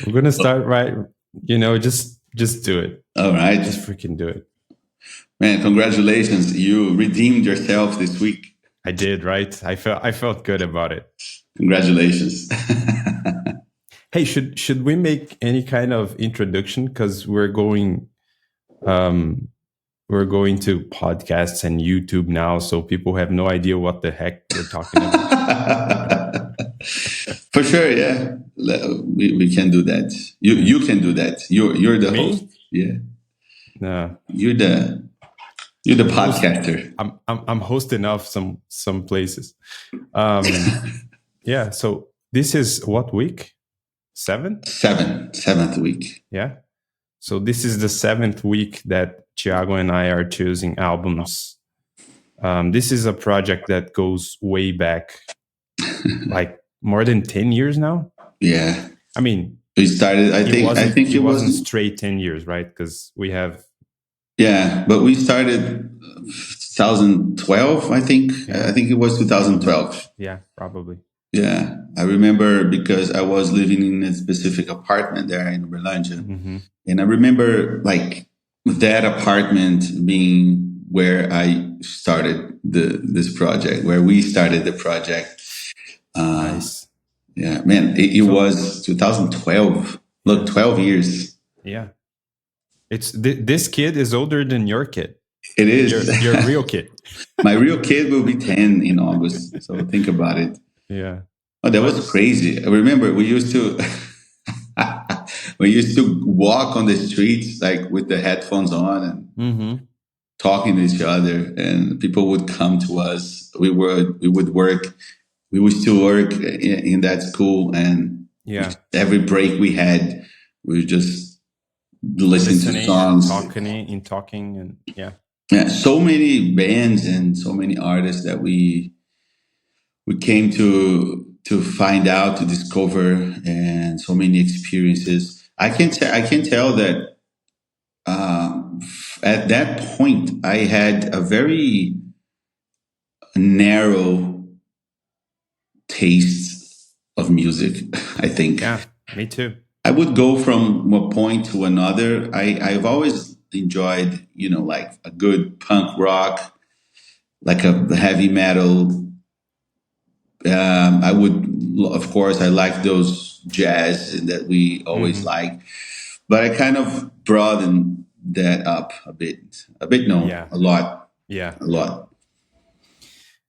We're gonna start right. Just do it. All right. Just freaking do it. Man, congratulations. You redeemed yourself this week. I did, right? I felt good about it. Congratulations. Hey, should we make any kind of introduction? Because we're going to podcasts and YouTube now, so people have no idea what the heck we're talking about. For sure, yeah. We can do that. You can do that. You're the Me? host. Yeah. No, You're the podcaster. I'm hosting off some places. Yeah. So this is what week? 7? Seventh week. Yeah. So this is the 7th week that Thiago and I are choosing albums. This is a project that goes way back, like more than 10 years now. Yeah. I mean, We started. I think it wasn't was straight 10 years, right? Because we have. Yeah, but we started 2012. I think. Yeah. I think it was 2012. Yeah, probably. Yeah, I remember because I was living in a specific apartment there in Berlândia, and I remember like that apartment being where I started this project, where we started the project. Nice. Yeah, man, it was 2012. Look, 12 years. Yeah. This kid is older than your kid. It is. Your real kid. My real kid will be 10 in August. So think about it. Yeah. Oh, that was crazy. I remember we used to walk on the streets like with the headphones on and talking to each other, and people would come to us. We would work. We would still work in that school, and every break we had, we would just listen to songs, talking, and yeah. So many bands and so many artists that we came to find out, to discover, and so many experiences. I can tell that at that point I had a very narrow taste of music. I think. Yeah, me too. I would go from one point to another. I've always enjoyed, like a good punk rock, like a heavy metal. I would, of course, I like those jazz that we always like, but I kind of broadened that up a bit. No, a lot. Yeah, a lot.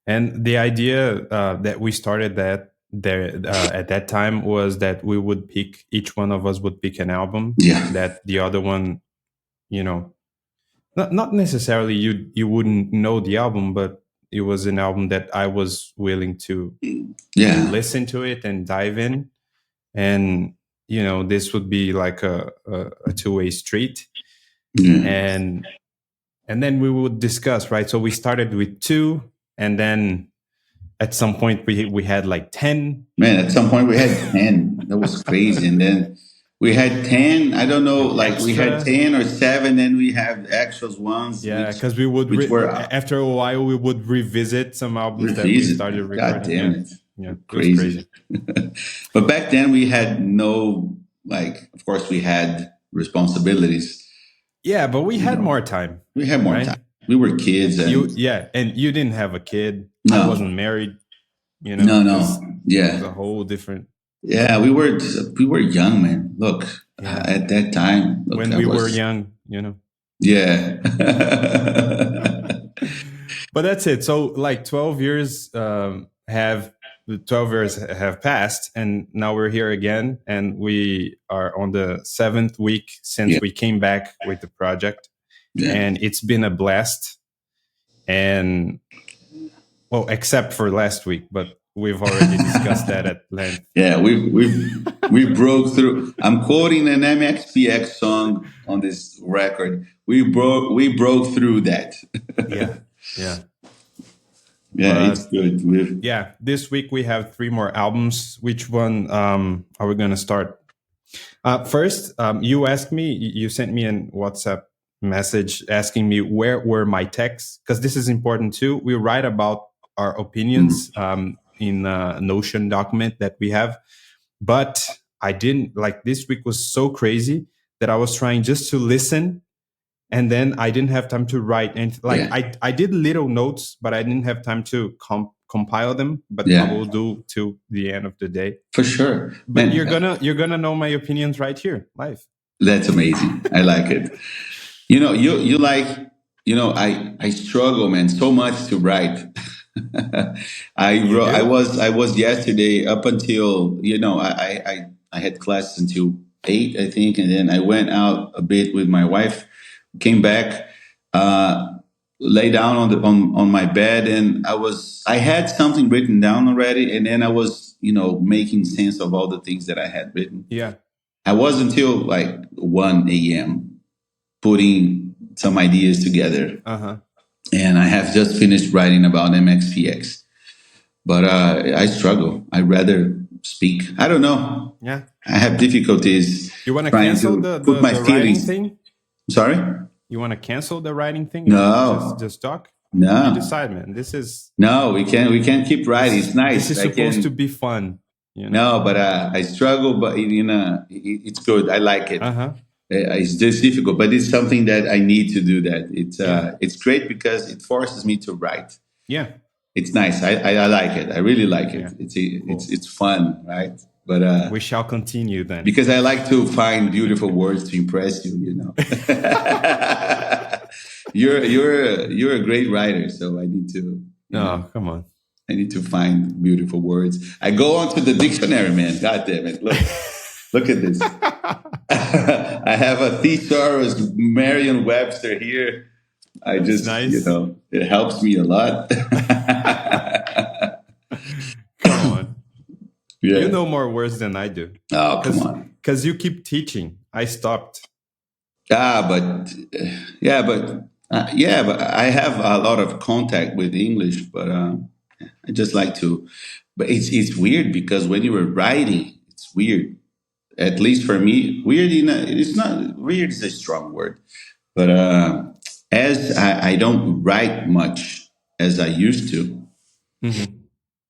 And the idea that we started that there at that time was that we would pick, each one of us would pick an album that the other one, not necessarily you wouldn't know the album, but it was an album that I was willing to listen to it and dive in. And, this would be like a two-way street. And then we would discuss, right? So we started with 2, and then at some point we had like 10. Man, at some point we had 10. That was crazy. And then we had 10. I don't know, like extra. We had 10 or 7, and we have extras ones. Yeah, because we would after a while we would revisit some albums that we started recording. God damn it! Yeah, crazy. But back then we had no, like, of course we had responsibilities. Yeah, but we had more time. We had more time. We were kids. And and you didn't have a kid. No. I wasn't married. No. Yeah. It was a whole different. Yeah, we were young, man. Look, at that time. Look, when we were young, Yeah. But that's it. So like 12 years have passed, and now we're here again, and we are on the 7th week since we came back with the project. And it's been a blast. And except for last week, but we've already discussed that at length. Yeah, we broke through. I'm quoting an MxPx song on this record. We broke through that. Yeah, it's good. This week we have 3 more albums. Which one are we going to start? First, you sent me a WhatsApp message asking me where were my texts, because this is important too. We write about our opinions in a Notion document that we have, but I didn't like, this week was so crazy that I was trying just to listen, and then I didn't have time to write. And like, I did little notes, but I didn't have time to compile them. But I will do till the end of the day. For sure. But man, you're gonna know my opinions right here, live. That's amazing. I like it. You like, I struggle, man, so much to write. I was yesterday up until, I had classes until 8, I think, and then I went out a bit with my wife, came back, lay down on my bed, and I had something written down already, and then I was, making sense of all the things that I had written. Yeah. I was until like 1 a.m. putting some ideas together. And I have just finished writing about MxPx. But I struggle. I rather speak. I don't know. Yeah. I have difficulties. You want to cancel the writing thing? Sorry? You want to cancel the writing thing? No. Just talk? No. You decide, man. This is... No, we can't keep writing. It's nice. This is supposed to be fun. No, but I struggle, but it's good. I like it. It's just difficult, but it's something that I need to do. That it's great because it forces me to write. Yeah, it's nice. I like it. I really like it. Yeah. It's fun, right? But we shall continue then, because I like to find beautiful words to impress you. You're a great writer, so I need to. Come on. I need to find beautiful words. I go onto the dictionary, man. God damn it! Look at this. I have a thesaurus Merriam-Webster here. I just, nice. It helps me a lot. Come on. Yeah. You know more words than I do. Oh, come on. Because you keep teaching. I stopped. But I have a lot of contact with English, but I just like to. But it's weird because when you were writing, it's weird. At least for me, weird. It's not weird. Is a strong word, but as I don't write much as I used to. Mm-hmm.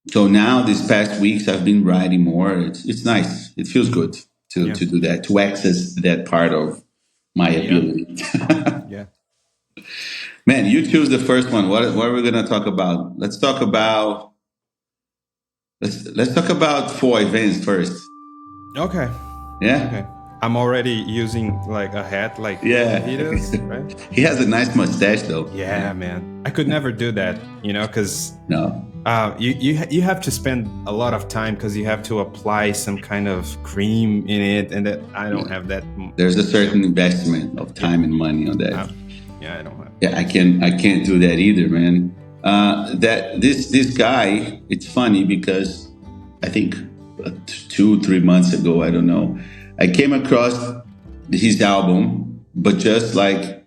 So now these past weeks I've been writing more. It's nice. It feels good to do that, to access that part of my ability. Yeah. Man, you choose the first one. What are we gonna talk about? Let's talk about Foy Vance first. Okay. Yeah. Okay. I'm already using like a hat, like he does, right? He has a nice mustache, though. Yeah, man. I could never do that, because no, you have to spend a lot of time because you have to apply some kind of cream in it, and that I don't have that. There's a certain investment of time and money on that. I don't have. Yeah, I can't do that either, man. That this guy, it's funny because I think 2-3 months ago, I don't know, I came across his album, but just like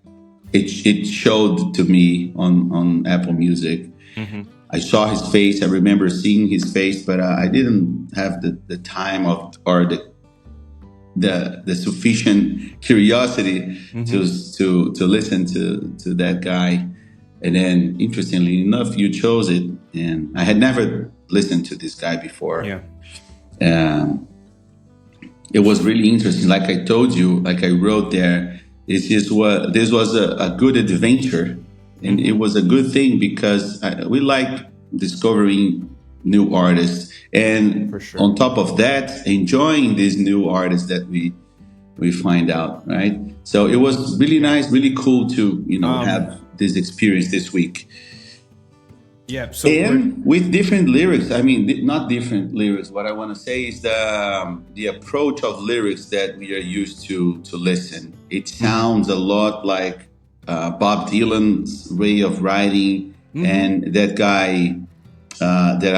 it showed to me on Apple Music. Mm-hmm. I saw his face. I remember seeing his face, but I didn't have the time or the sufficient curiosity to listen to that guy. And then, interestingly enough, you chose it, and I had never listened to this guy before. Yeah. It was really interesting. Like I told you, like I wrote there, this was a good adventure, and it was a good thing because we like discovering new artists, and on top of that, enjoying these new artists that we find out, right? So it was really nice, really cool to have this experience this week. Yeah. So and with different lyrics. I mean, not different lyrics. What I want to say is the approach of lyrics that we are used to listen. It sounds a lot like Bob Dylan's way of writing, and that guy that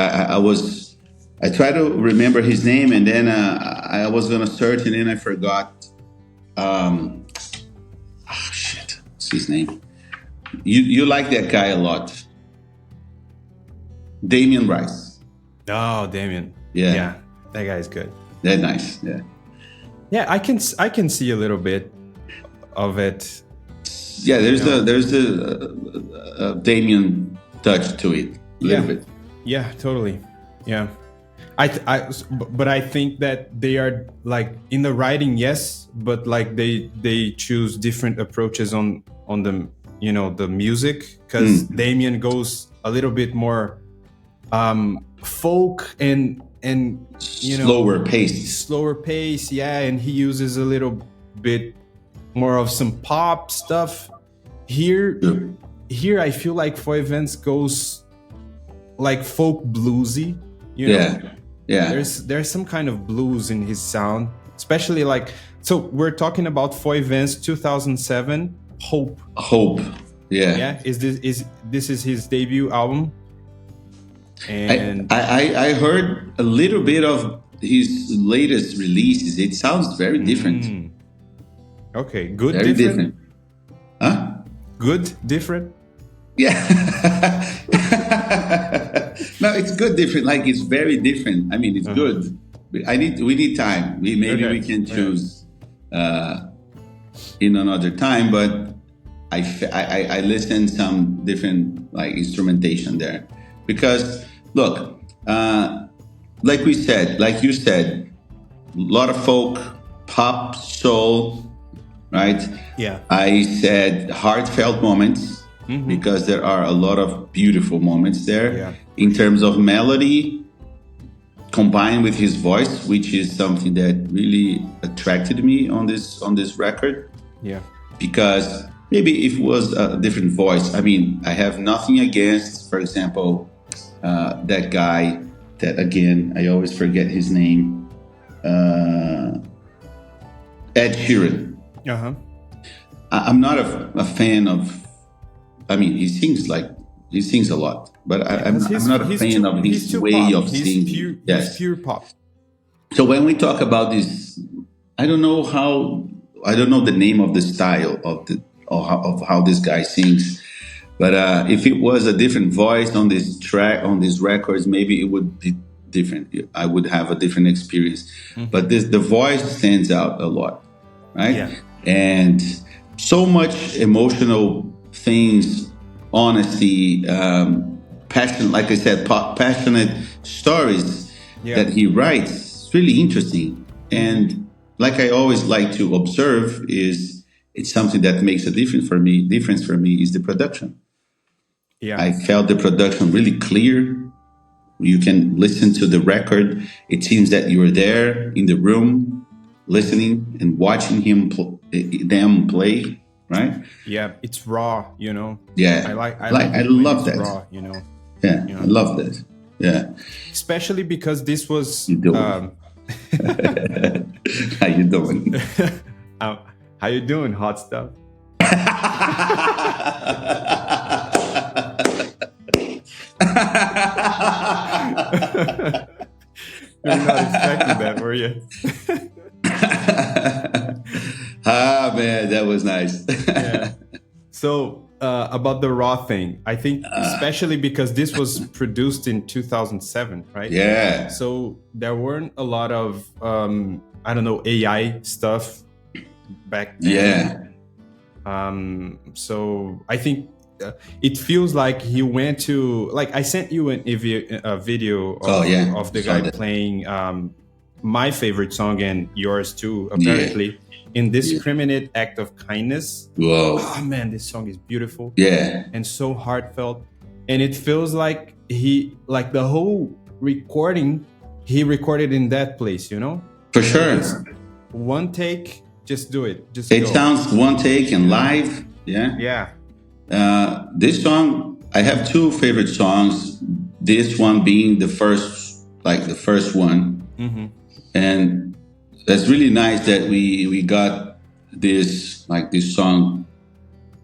I try to remember his name, and then I was gonna search, and then I forgot. Shit, what's his name? You like that guy a lot. Damien Rice. Oh, Damien. Yeah. That guy's good. That's nice. Yeah. Yeah, I can see a little bit of it. Yeah, there's a Damien touch to it. A little bit. Yeah, totally. Yeah. But I think that they are like in the writing, yes, but like they choose different approaches on the the music, because Damien goes a little bit more folk and slower pace, yeah, and he uses a little bit more of some pop stuff. Here I feel like Foy Vance goes like folk bluesy, Yeah. There's some kind of blues in his sound, especially like, so we're talking about Foy Vance 2007 Hope. Yeah. Is this his debut album? And I heard a little bit of his latest releases. It sounds very different. Okay, good, very different. Huh? Good, different. Yeah. No, it's good, different. Like, it's very different. I mean, it's good. We need time. We can choose in another time. But I listened some different like instrumentation there, because look, like you said, a lot of folk, pop, soul, right? Yeah. I said heartfelt moments, because there are a lot of beautiful moments there in terms of melody combined with his voice, which is something that really attracted me on this record. Yeah. Because maybe if it was a different voice, I mean, I have nothing against, for example, that guy that, again, I always forget his name, Ed Sheeran. I'm not a fan of, I mean, he sings a lot, but I'm not a fan of his way of singing. He's pure pop. So when we talk about this, I don't know the name of the style of how this guy sings, but if it was a different voice on this track, on these records, maybe it would be different. I would have a different experience. But the voice stands out a lot, right? Yeah. And so much emotional things, honesty, passion. Like I said, passionate stories that he writes. It's really interesting. And like I always like to observe, it's something that makes a difference for me is the production. Yeah. I felt the production really clear. You can listen to the record. It seems that you're there in the room, listening and watching them play, right? Yeah, it's raw, Yeah, I love that. Raw, Yeah, I love that. Yeah, especially because this was. How you doing? How you doing, hot stuff? You're not expecting that, were you? Man, that was nice. Yeah. So about the raw thing, I think especially because this was produced in 2007, right? Yeah. So there weren't a lot of AI stuff back then. Yeah. So I think it feels like he went to, like, I sent you a video of the guy playing my favorite song and yours too, apparently, in Discriminate Act of Kindness. Whoa. Oh man, this song is beautiful. Yeah. And so heartfelt. And it feels like the whole recording, he recorded in that place, For sure. Just one take, just do it. It sounds one take and live. Yeah. Yeah. This song, I have two favorite songs. This one being the first one. And that's really nice that we got this song,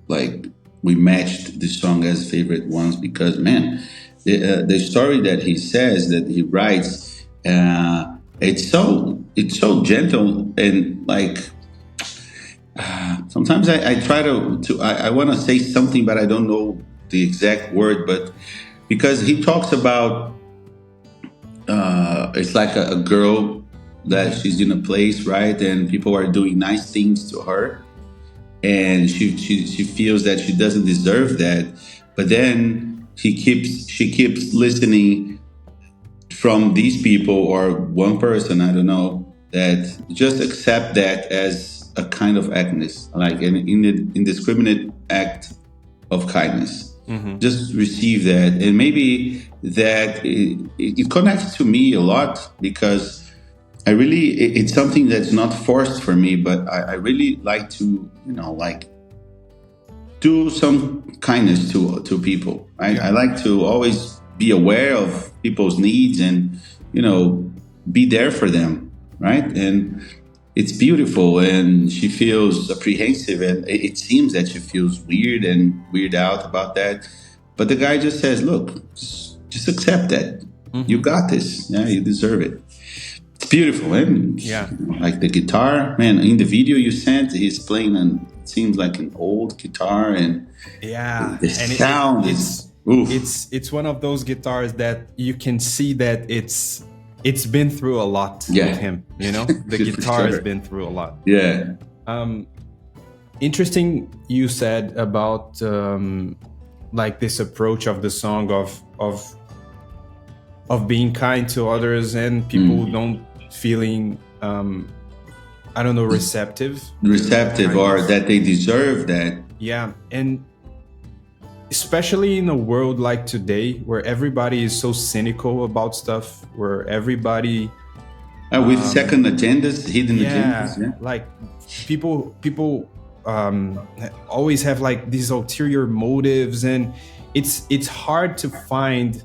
like we matched this song as favorite ones, because man, the story that he says, that he writes, it's so gentle, and like sometimes I try I want to say something, but I don't know the exact word, but because he talks about it's like a girl that she's in a place, right, and people are doing nice things to her, and she feels that she doesn't deserve that, but then she keeps listening from these people or one person, I don't know, that just accept that as a kind of actness, like an indiscriminate act of kindness. Just receive that, and maybe that it connects to me a lot, because I really, it's something that's not forced for me, but I really like to, like do some kindness to people. Right? I like to always be aware of people's needs and, be there for them. Right. And it's beautiful, and she feels apprehensive, and it seems that she feels weird and weird out about that. But the guy just says, look, just accept that. You got this. Yeah, you deserve it. It's beautiful. And like the guitar, man, in the video you sent, he's playing it seems like an old guitar, and the sound it's one of those guitars that you can see that it's been through a lot with him, the guitar has been through a lot. Interesting you said about like this approach of the song of being kind to others, and people don't feeling I don't know, receptive or that they deserve that. And especially in a world like today, where everybody is so cynical about stuff, where everybody with second agendas, hidden agendas, like people always have like these ulterior motives, and it's hard to find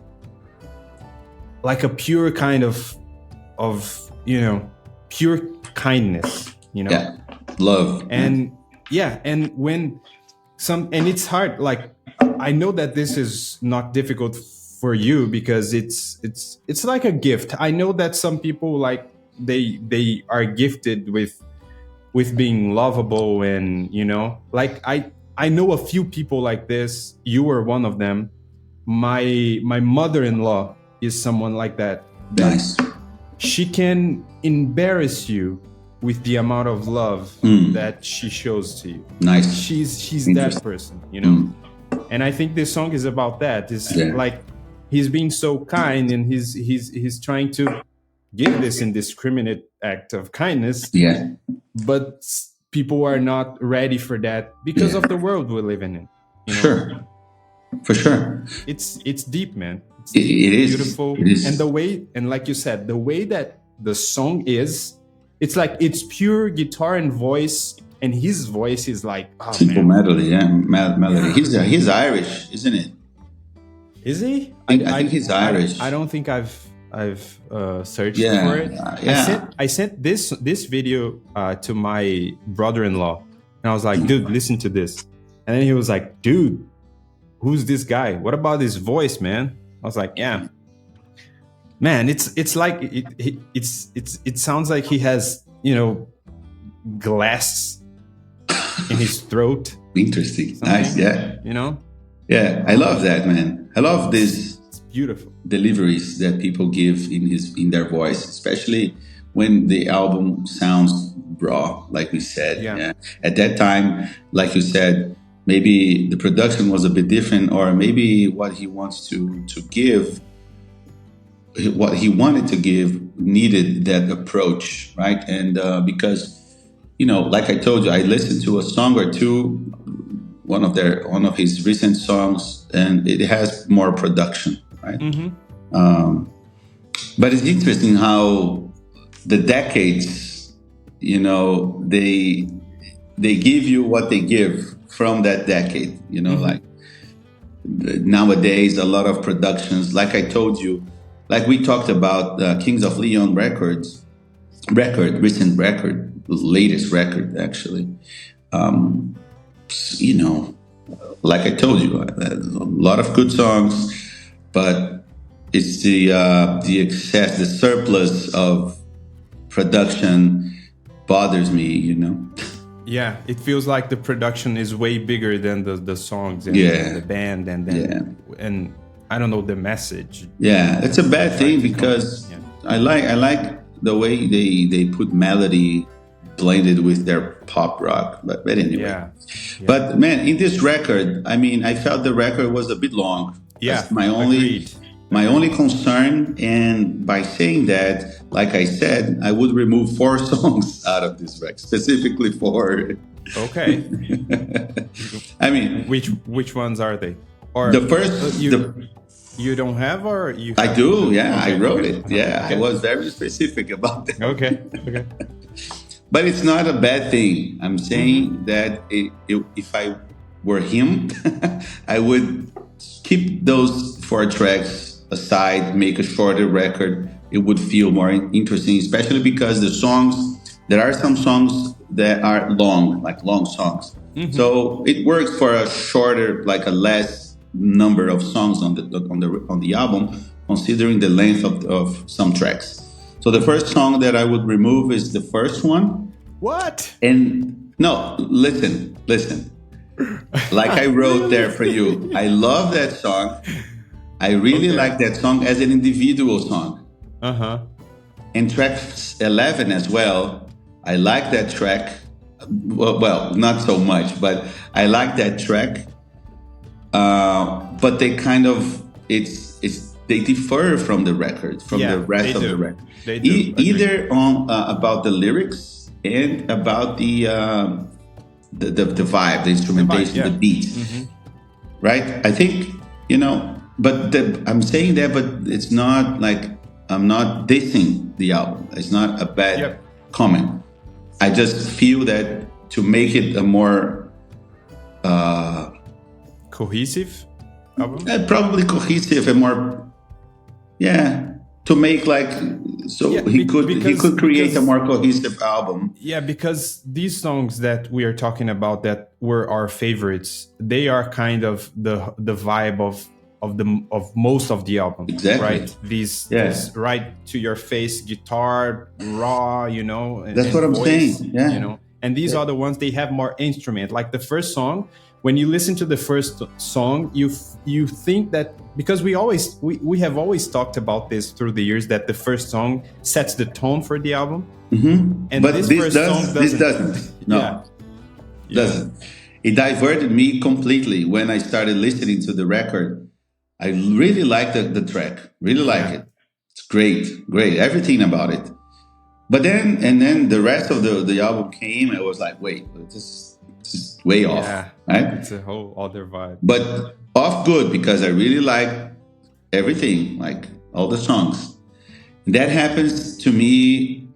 like a pure kind of pure kindness, love, and and when and it's hard, like I know that this is not difficult for you, because it's like a gift. I know that some people, like they are gifted with being lovable, and like I know a few people like this. You were one of them. My mother-in-law is someone like that. Nice. She can embarrass you with the amount of love that she shows to you. Nice. She's that person, And I think this song is about that. It's like he's being so kind, and he's trying to give this indiscriminate act of kindness. But people are not ready for that because of the world we're living in. Sure. For sure. It's deep, man. It is beautiful. It is. And the way, and like you said, the way that the song is, it's like it's pure guitar and voice, and his voice is like simple melody, melody. He's Irish, isn't it? Is he? I think he's Irish. I don't think I've searched for it. I sent this video to my brother-in-law, and I was like, dude, listen to this. And then he was like, dude, who's this guy? What about his voice, man? I was like, yeah, man, it's like it sounds like he has glass in his throat. Interesting. Nice. Yeah. Yeah, I love that, man. I love these beautiful deliveries that people give in their voice, especially when the album sounds raw, like we said. Yeah. At that time, like you said, maybe the production was a bit different, or maybe what he wants to give, what he wanted to give, needed that approach, right? And because, like I told you, I listened to a song or two, one of his recent songs, and it has more production, right? But it's interesting how the decades, they give you what they give from that decade, like nowadays, a lot of productions, like I told you, like we talked about Kings of Leon recent record, latest record, actually. Like I told you, a lot of good songs, but it's the excess, the surplus of production bothers me, Yeah, it feels like the production is way bigger than the songs and the band and I don't know, the message. Yeah, it's a bad thing, because I like the way they put melody blended with their pop rock. But anyway. But man, in this record, I mean, I felt the record was a bit long. Yeah, That's my only My only concern, and by saying that, like I said, I would remove 4 songs out of this record, specifically for. Okay. I mean, which ones are they? Or the first, you don't have, or you? I do. Yeah, okay, I wrote okay. it. Yeah, okay. I was very specific about that. Okay. But it's not a bad thing. I'm saying that if I were him, I would keep those 4 tracks aside, make a shorter record. It would feel more interesting, especially because there are some songs that are long, like long songs. So it works for a shorter, like a less number of songs on the album, considering the length of some tracks. So the first song that I would remove is the first one. What? And no, listen. Like I wrote there for you. I love that song. I really like that song as an individual song. And track 11 as well. I like that track. Well, not so much, but I like that track. But they kind of they differ from the record, from the rest of the record. They do. Either on about the lyrics and about the vibe, the instrumentation, the beat. Right? I think, but I'm saying that, but it's not like I'm not dissing the album. It's not a bad comment. I just feel that to make it a more cohesive album? Probably cohesive and more, to make he could create a more cohesive album. Yeah, because these songs that we are talking about that were our favorites, they are kind of the vibe of most of the album. Exactly. Right? These right to your face guitar, raw, That's what I'm saying. Yeah. And these are the ones, they have more instrument. Like the first song, when you listen to the first song, you think that, because we have always talked about this through the years, that the first song sets the tone for the album. And but this doesn't. This doesn't. No, doesn't. It diverted me completely when I started listening to the record. I really like the track. Really like it. It's great. Everything about it. But then the rest of the album came, and I was like, wait, this is way off. Right? It's a whole other vibe. But off good, because I really like everything, like all the songs. And that happens to me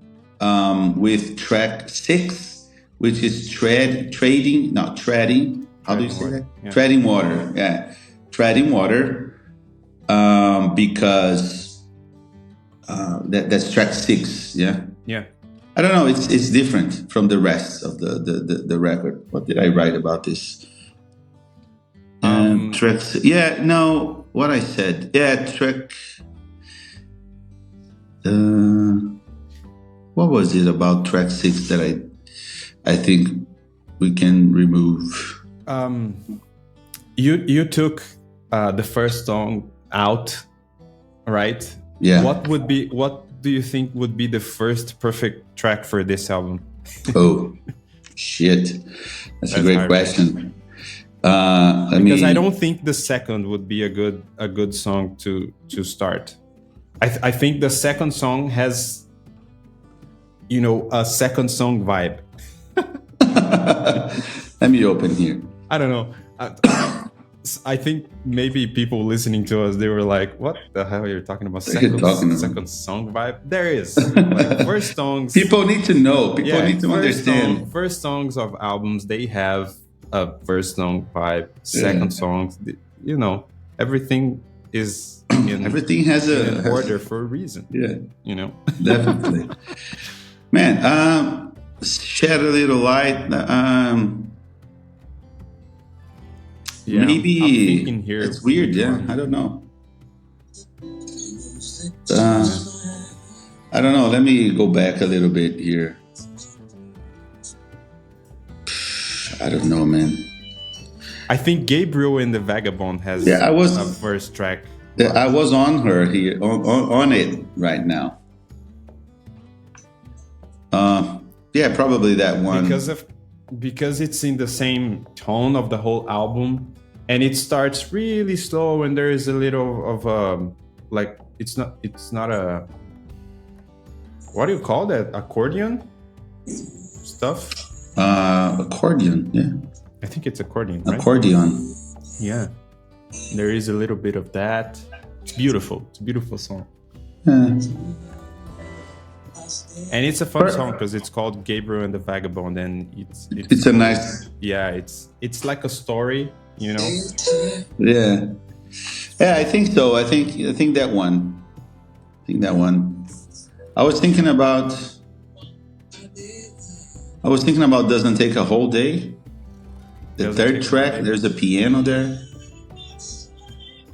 with track 6, which is treading. How do you say that? Yeah. Treading water. Yeah, treading water. Because that's track 6. Yeah. Yeah. I don't know. It's different from the rest of the record. What did I write about this? Tracks. Yeah. No. What I said. Yeah. Track. What was it about track 6 that I think we can remove? You took the first song out, right? Yeah. What do you think would be the first perfect track for this album? Oh, shit. That's a great question. Because I don't think the second would be a good song to start. I think the second song has, a second song vibe. Let me open here. I don't know. I think maybe people listening to us, they were like, what the hell are you talking about? Second song vibe? There is. Like, first songs. People need to know. People need to understand. First songs of albums, they have a first song vibe. Second songs, everything is everything has an order for a reason. Yeah. Definitely. Man, shed a little light. Maybe it's weird. Yeah, I don't know. I don't know. Let me go back a little bit here. I don't know, man. I think Gabriel and the Vagabond has a first track. I was on her here, on it right now. Probably that one. Because it's in the same tone of the whole album, and it starts really slow, and there is a little of like it's not a, what do you call that, accordion stuff? Accordion, yeah. I think it's accordion, right? Accordion. Yeah. There is a little bit of that. It's beautiful. It's a beautiful song. Yeah. And it's a fun song because it's called Gabriel and the Vagabond, and it's a nice. Yeah, it's like a story, you know. Yeah, I think so. I think that one. I was thinking about Doesn't Take a Whole Day. The third track, there's a piano there.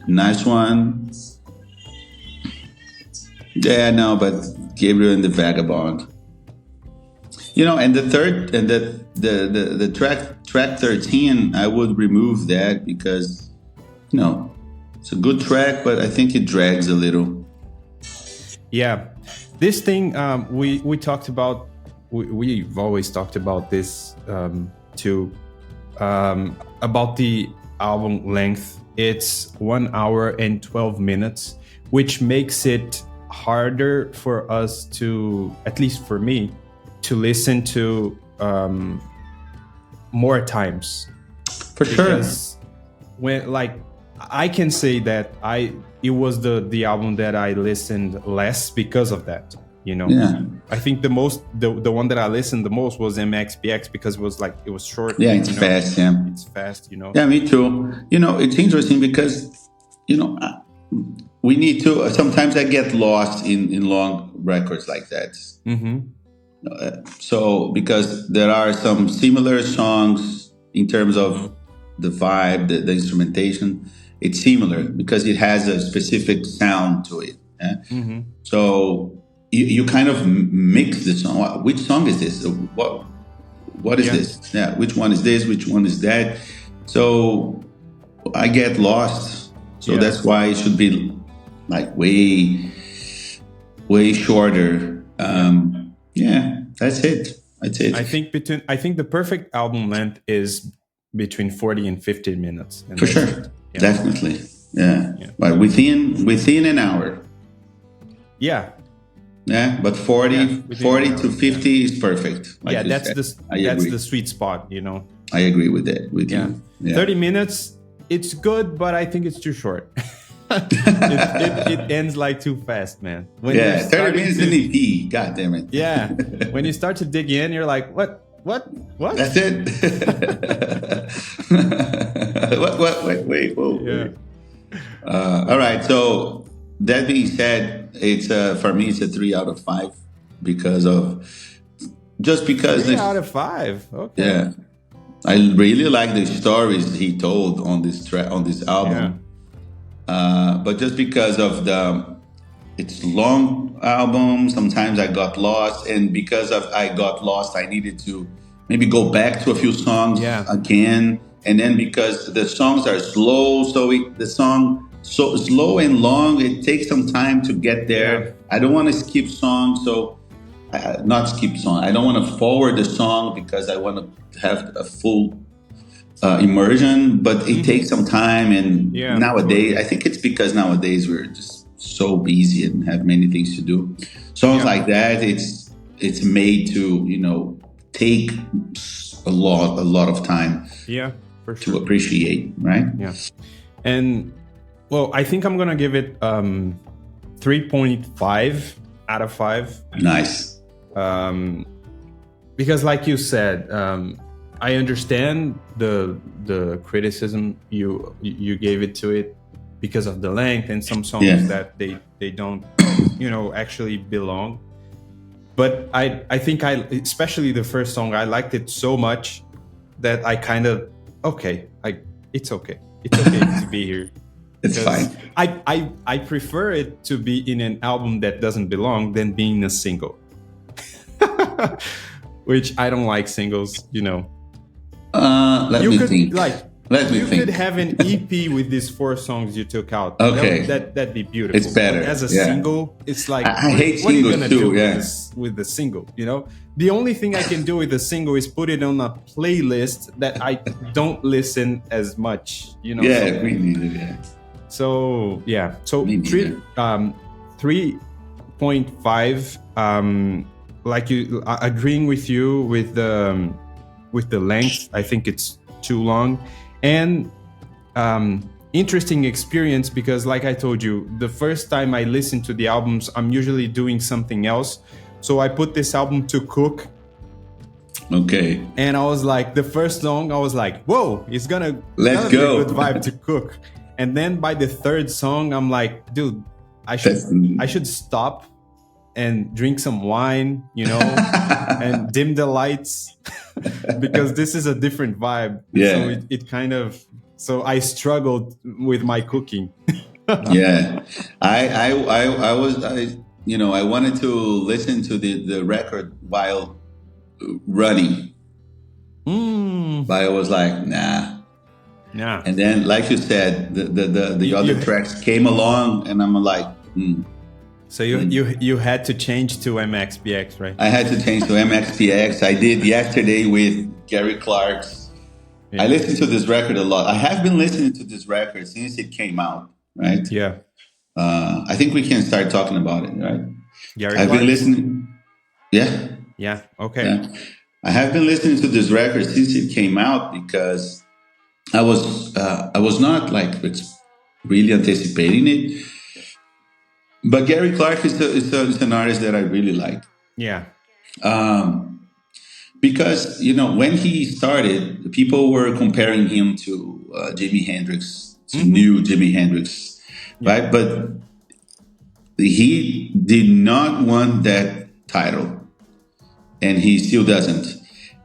Nice one. Yeah, no, but Gabriel and the Vagabond. You know, and the third and the track 13, I would remove that because, you know, it's a good track, but I think it drags a little. Yeah, this thing we talked about. We've always talked about this too, about the album length. It's 1 hour and 12 minutes, which makes it harder for us to, at least for me, to listen to more times. For sure. When, like, I can say that it was the album that I listened less because of that. You know, yeah. I think the one that I listened the most was MxPx because it was short. Yeah, it's fast. Yeah, it's fast. You know. Yeah, me too. You know, it's interesting because, you know, we need to. Sometimes I get lost in long records like that. Mm-hmm. So because there are some similar songs in terms of the vibe, the instrumentation, it's similar because it has a specific sound to it. Yeah? Mm-hmm. So you kind of mix the song. Which song is this? What is this? Yeah, which one is this? Which one is that? So I get lost. So that's why it should be like way shorter. Yeah, that's it. I think the perfect album length is between 40 and 50 minutes. For sure. Yeah. Definitely. Yeah. But within an hour. Yeah. Yeah, but 40 to 50 is perfect. Like that's the sweet spot, you know. I agree with that. You. Yeah. 30 minutes, it's good, but I think it's too short. it ends like too fast, man. 30 minutes in EP. God damn it. Yeah. When you start to dig in, you're like, what? That's it. Wait. Whoa. Yeah. All right. So that being said, it's for me, it's a 3 out of 5 because 3 out of 5. Okay. Yeah. I really like the stories he told on this album. Yeah. But just because of it's long album, sometimes I got lost, and because I got lost, I needed to maybe go back to a few songs again, and then because the songs are slow, the song so slow and long, it takes some time to get there. Yeah. I don't want to skip songs, not skip song. I don't want to forward the song because I want to have a full immersion, but it takes some time. And nowadays, I think it's because nowadays we're just so busy and have many things to do. Songs like that, it's made to, you know, take a lot of time. Yeah, for sure. To appreciate, right? Yeah, and well, I think I'm gonna give it 3.5 out of 5. Nice. Because, like you said, I understand the criticism you gave it to it because of the length and some songs that they don't, you know, actually belong. But I think especially the first song, I liked it so much that I kind of it's okay to be here. It's fine. I prefer it to be in an album that doesn't belong than being a single. Which I don't like singles, you know. Let me think. You could have an EP with these 4 songs you took out. Okay. That'd be beautiful. It's better. But as a single, it's like, I hate what are you singles gonna too, do with the single, you know? The only thing I can do with the single is put it on a playlist that I don't listen as much, you know? Yeah, we need it, So yeah, so Me neither. 3.5. Like you, agreeing with you with the length. I think it's too long, and interesting experience because, like I told you, the first time I listen to the albums, I'm usually doing something else. So I put this album to cook. Okay. And I was like, the first song, I was like, whoa, it's gonna be Let's a go. good vibe to cook. And then by the third song, I'm like, dude, I should stop and drink some wine, and dim the lights because this is a different vibe. Yeah. So it kind of, so I struggled with my cooking. Yeah. I was, I wanted to listen to the record while running. But I was like, nah. Yeah. And then, like you said, the other tracks came along, and I'm like, So you had to change to MxPx, right? I had to change to MxPx. I did yesterday with Gary Clark's. Yeah. I listened to this record a lot. I have been listening to this record since it came out, right? Yeah. I think we can start talking about it, right? Gary I've Clark? been listening. Yeah. Yeah. Okay. Yeah. I have been listening to this record since it came out because I was not like really anticipating it. But Gary Clark is an artist that I really like. Yeah. Because, when he started, people were comparing him to Jimi Hendrix, to new Jimi Hendrix, right? But he did not want that title, and he still doesn't.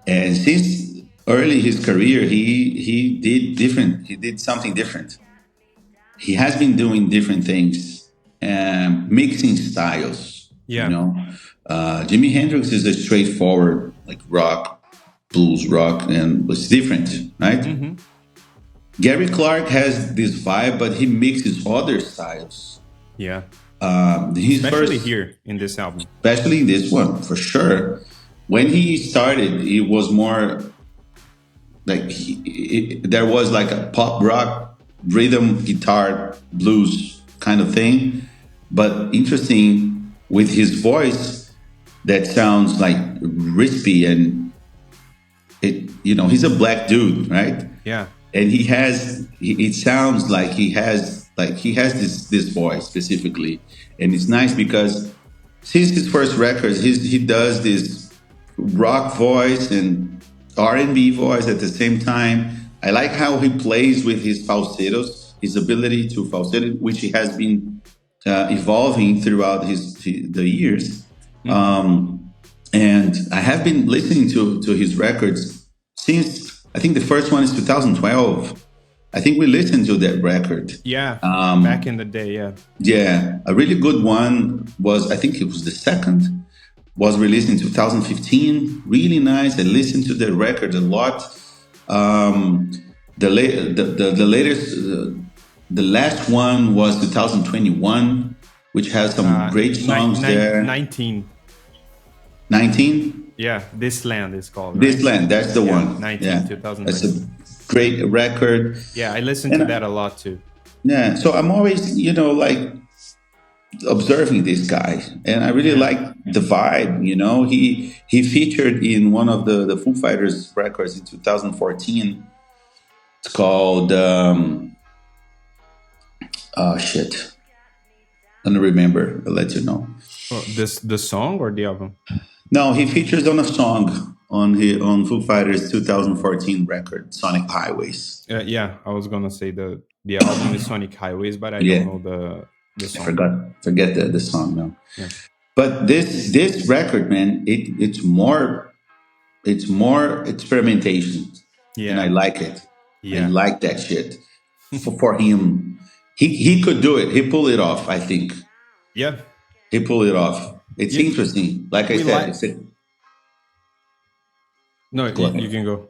And since early his career, he did different. He did something different. He has been doing different things, mixing styles. Yeah. Jimi Hendrix is a straightforward, like rock, blues rock, and it's different, right? Gary Clark has this vibe, but he mixes other styles. Yeah. Especially here in this album. Especially in this one, for sure. When he started, it was more like there was like a pop rock, rhythm, guitar, blues kind of thing. But interesting with his voice that sounds like rispy, and he's a black dude, right? Yeah. And it sounds like he has this voice specifically. And it's nice because since his first records, he does this rock voice and R&B voice at the same time. I like how he plays with his falsettos, his ability to falsetto, which he has been evolving throughout the years. And I have been listening to his records since, I think the first one is 2012. I think we listened to that record. Yeah, back in the day, yeah. Yeah, a really good one was, I think it was the second, was released in 2015. Really nice. I listened to the record a lot. The latest, the last one was 2021, which has some great songs there. 19. 19? Yeah, This Land is called. This Land, that's the one. 19, 2019. That's a great record. Yeah, I listened to that a lot too. Yeah, so I'm always, like observing this guy, and I really like the vibe. He featured in one of the Foo Fighters records in 2014. It's called shit. I don't remember. I'll let you know. Oh, the song or the album? No, he features on a song on Foo Fighters 2014 record, Sonic Highways. Yeah, I was gonna say the album is Sonic Highways, but I don't know the song. Forget the song now. Yeah. But this record, man, it's more experimentation. Yeah. And I like it. Yeah. I like that shit. For him, he could do it. He pulled it off, I think. Yeah. He pulled it off. It's interesting. Like I said, no, you can go.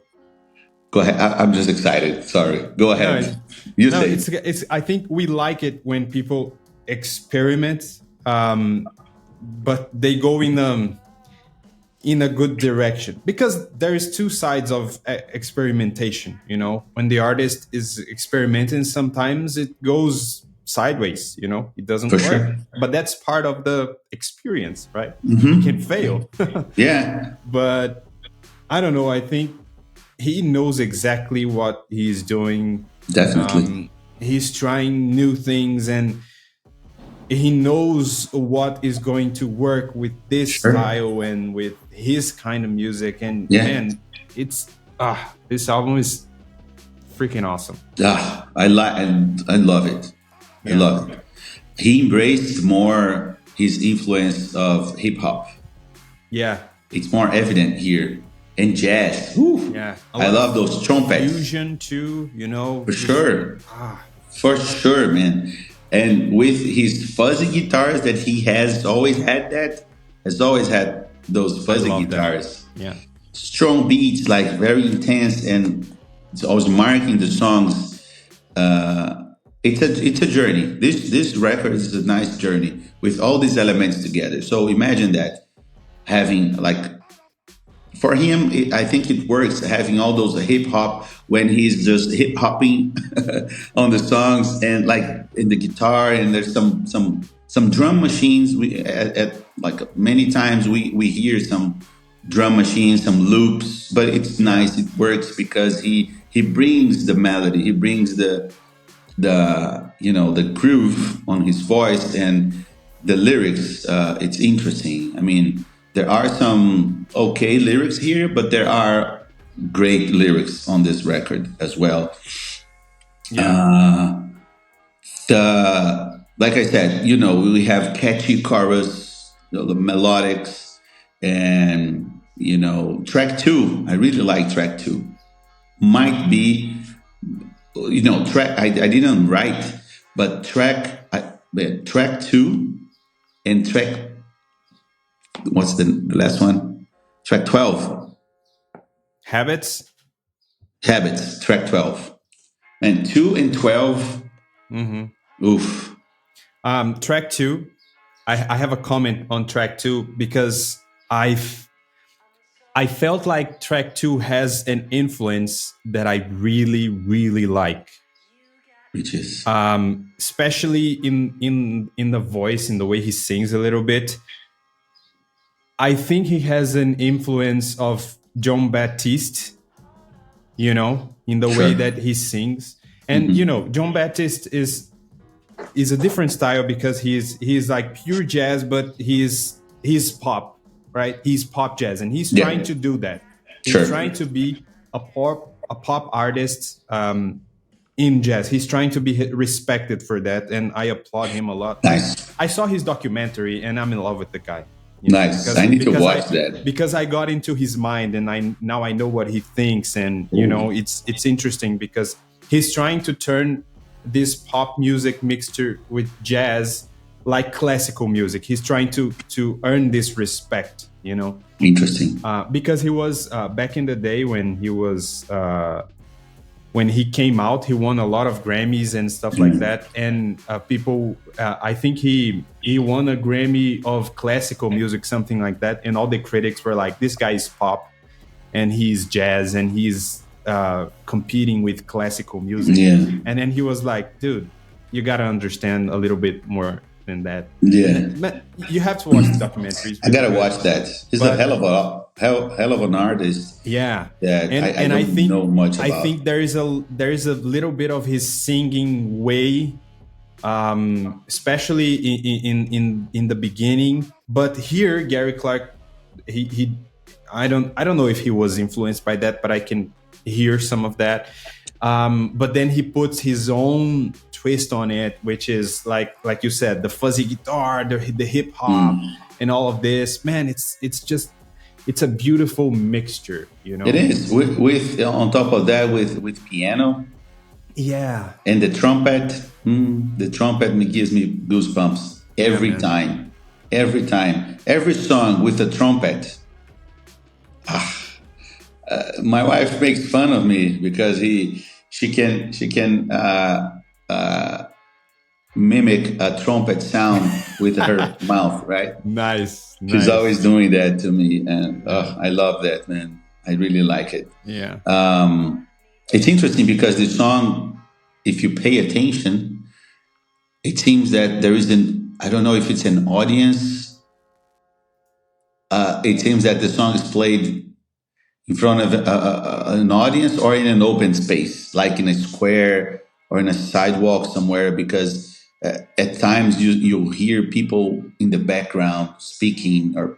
Go ahead. I'm just excited. Sorry. Go ahead. It's. I think we like it when people experiment, but they go in a good direction, because there is two sides of experimentation. When the artist is experimenting, sometimes it goes sideways, it doesn't For work. sure. But that's part of the experience, right? Mm-hmm. You can fail. Yeah. But I don't know, I think he knows exactly what he's doing. Definitely. He's trying new things, and he knows what is going to work with this Sure. style and with his kind of music. And Yeah. man, it's this album is freaking awesome. I love it. I love it. He embraced more his influence of hip hop. Yeah. It's more evident here. And jazz. Whew. Yeah. I love those trumpets. Fusion too, For sure. For sure, man. And with his fuzzy guitars that he has always had those fuzzy guitars. That. Yeah. Strong beats, like very intense, and it's always marking the songs. It's a journey. This record is a nice journey with all these elements together. So imagine that having like, for him, I think it works having all those hip hop when he's just hip hopping on the songs and like in the guitar, and there's some drum machines. We at like many times we hear some drum machines, some loops, but it's nice. It works because he brings the melody, he brings the groove on his voice, and the lyrics. It's interesting. I mean, there are some okay lyrics here, but there are great lyrics on this record as well. Yeah. Like I said, we have catchy chorus, the melodics, and track 2. I really like track 2. Might be, track. I didn't write, but track 2 and track. What's the last one? Track 12. Habits, track 12. And 2 and 12. Mm-hmm. Oof. Track 2. I have a comment on track 2 because I felt like track 2 has an influence that I really, really like. Which is? Especially in the voice, in the way he sings a little bit. I think he has an influence of John Baptiste, in the way that he sings. And, John Baptiste is a different style because he's like pure jazz, but he's pop, right? He's pop jazz, and he's trying to do that. He's trying to be a pop artist in jazz. He's trying to be respected for that, and I applaud him a lot. Nice. I saw his documentary, and I'm in love with the guy. Nice. I need to watch that because I got into his mind, and now I know what he thinks, and it's interesting because he's trying to turn this pop music mixture with jazz like classical music. He's trying to earn this respect, Interesting. because he was back in the day when he was when he came out, he won a lot of Grammys and stuff like that. And people, I think he won a Grammy of classical music, something like that. And all the critics were like, this guy is pop and he's jazz and he's competing with classical music. Yeah. And then he was like, dude, you got to understand a little bit more than that. Yeah. But you have to watch the documentaries. I got to watch that. He's a hell of an artist. Yeah. That I don't know much about. I think there is a little bit of his singing way, especially in the beginning. But here, Gary Clark, he I don't know if he was influenced by that, but I can hear some of that. But then he puts his own twist on it, which is like you said, the fuzzy guitar, the hip hop, and all of this. Man, it's a beautiful mixture, It is with on top of that with piano. Yeah. And the trumpet. The trumpet gives me goosebumps every time. Every time. Every song with the trumpet. My wife makes fun of me because she can mimic a trumpet sound with her mouth, right? Nice. She's always doing that to me, and I love that, man. I really like it. Yeah. It's interesting because the song, if you pay attention, it seems that there is I don't know if it's an audience. It seems that the song is played in front of an audience or in an open space, like in a square or in a sidewalk somewhere, because at times you'll hear people in the background speaking, or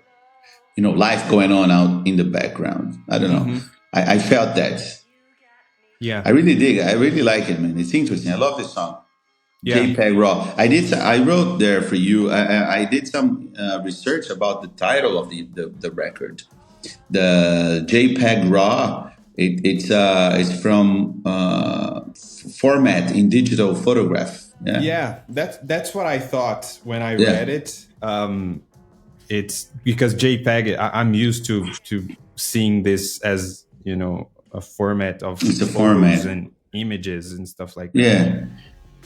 life going on out in the background. I don't know. I felt that. Yeah, I really dig it. I really like it, man. It's interesting. I love this song. yeah, JPEG Raw. I wrote there for you. I did some research about the title of the record. The JPEG Raw. It's from format in digital photograph. Yeah. Yeah, that's what I thought when I Yeah. read it. It's because JPEG, I'm used to seeing this as a format of It's a photos format. and images and stuff like that.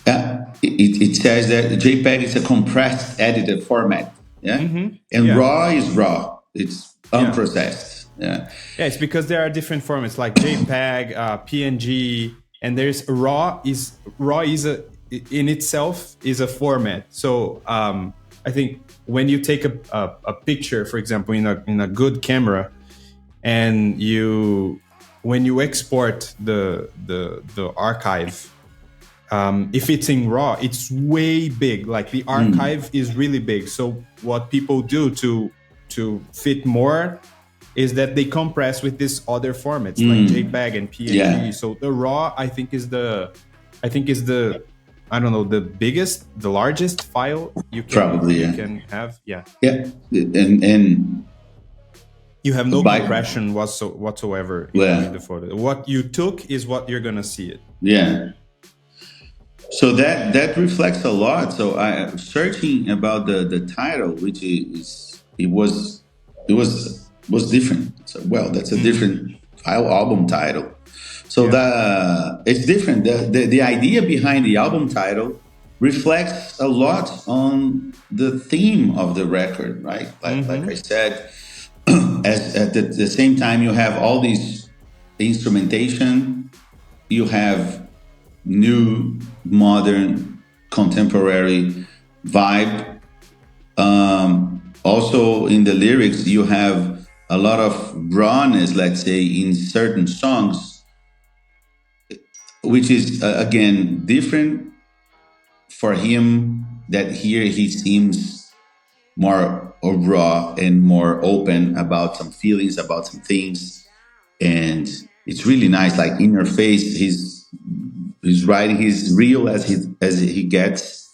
Yeah. It says that JPEG is a compressed, edited format. Yeah. And Yeah. RAW is raw. It's unprocessed. Yeah. Yeah, it's because there are different formats like JPEG, PNG, and there's RAW is in itself is a format. So I think when you take a picture, for example, in a good camera, and when you export the archive, if it's in RAW, it's way big. Like the archive is really big. So what people do to fit more is that they compress with these other formats like JPEG and PNG. Yeah. So the RAW, I think is the I don't know, the biggest, the largest file you can have. Yeah. Yeah. And you have no compression whatsoever in the photo. What you took is what you're gonna see it. Yeah. So that reflects a lot. So I searching about the title, which was different. So that's a different album title. So it's different. The idea behind the album title reflects a lot on the theme of the record, right? Like I said, at the same time you have all these instrumentation, you have new, modern, contemporary vibe. Also in the lyrics, you have a lot of rawness, let's say, in certain songs, which is, again, different for him, that here he seems more raw and more open about some feelings, about some things. And it's really nice, like in your face, he's writing, he's real as he gets.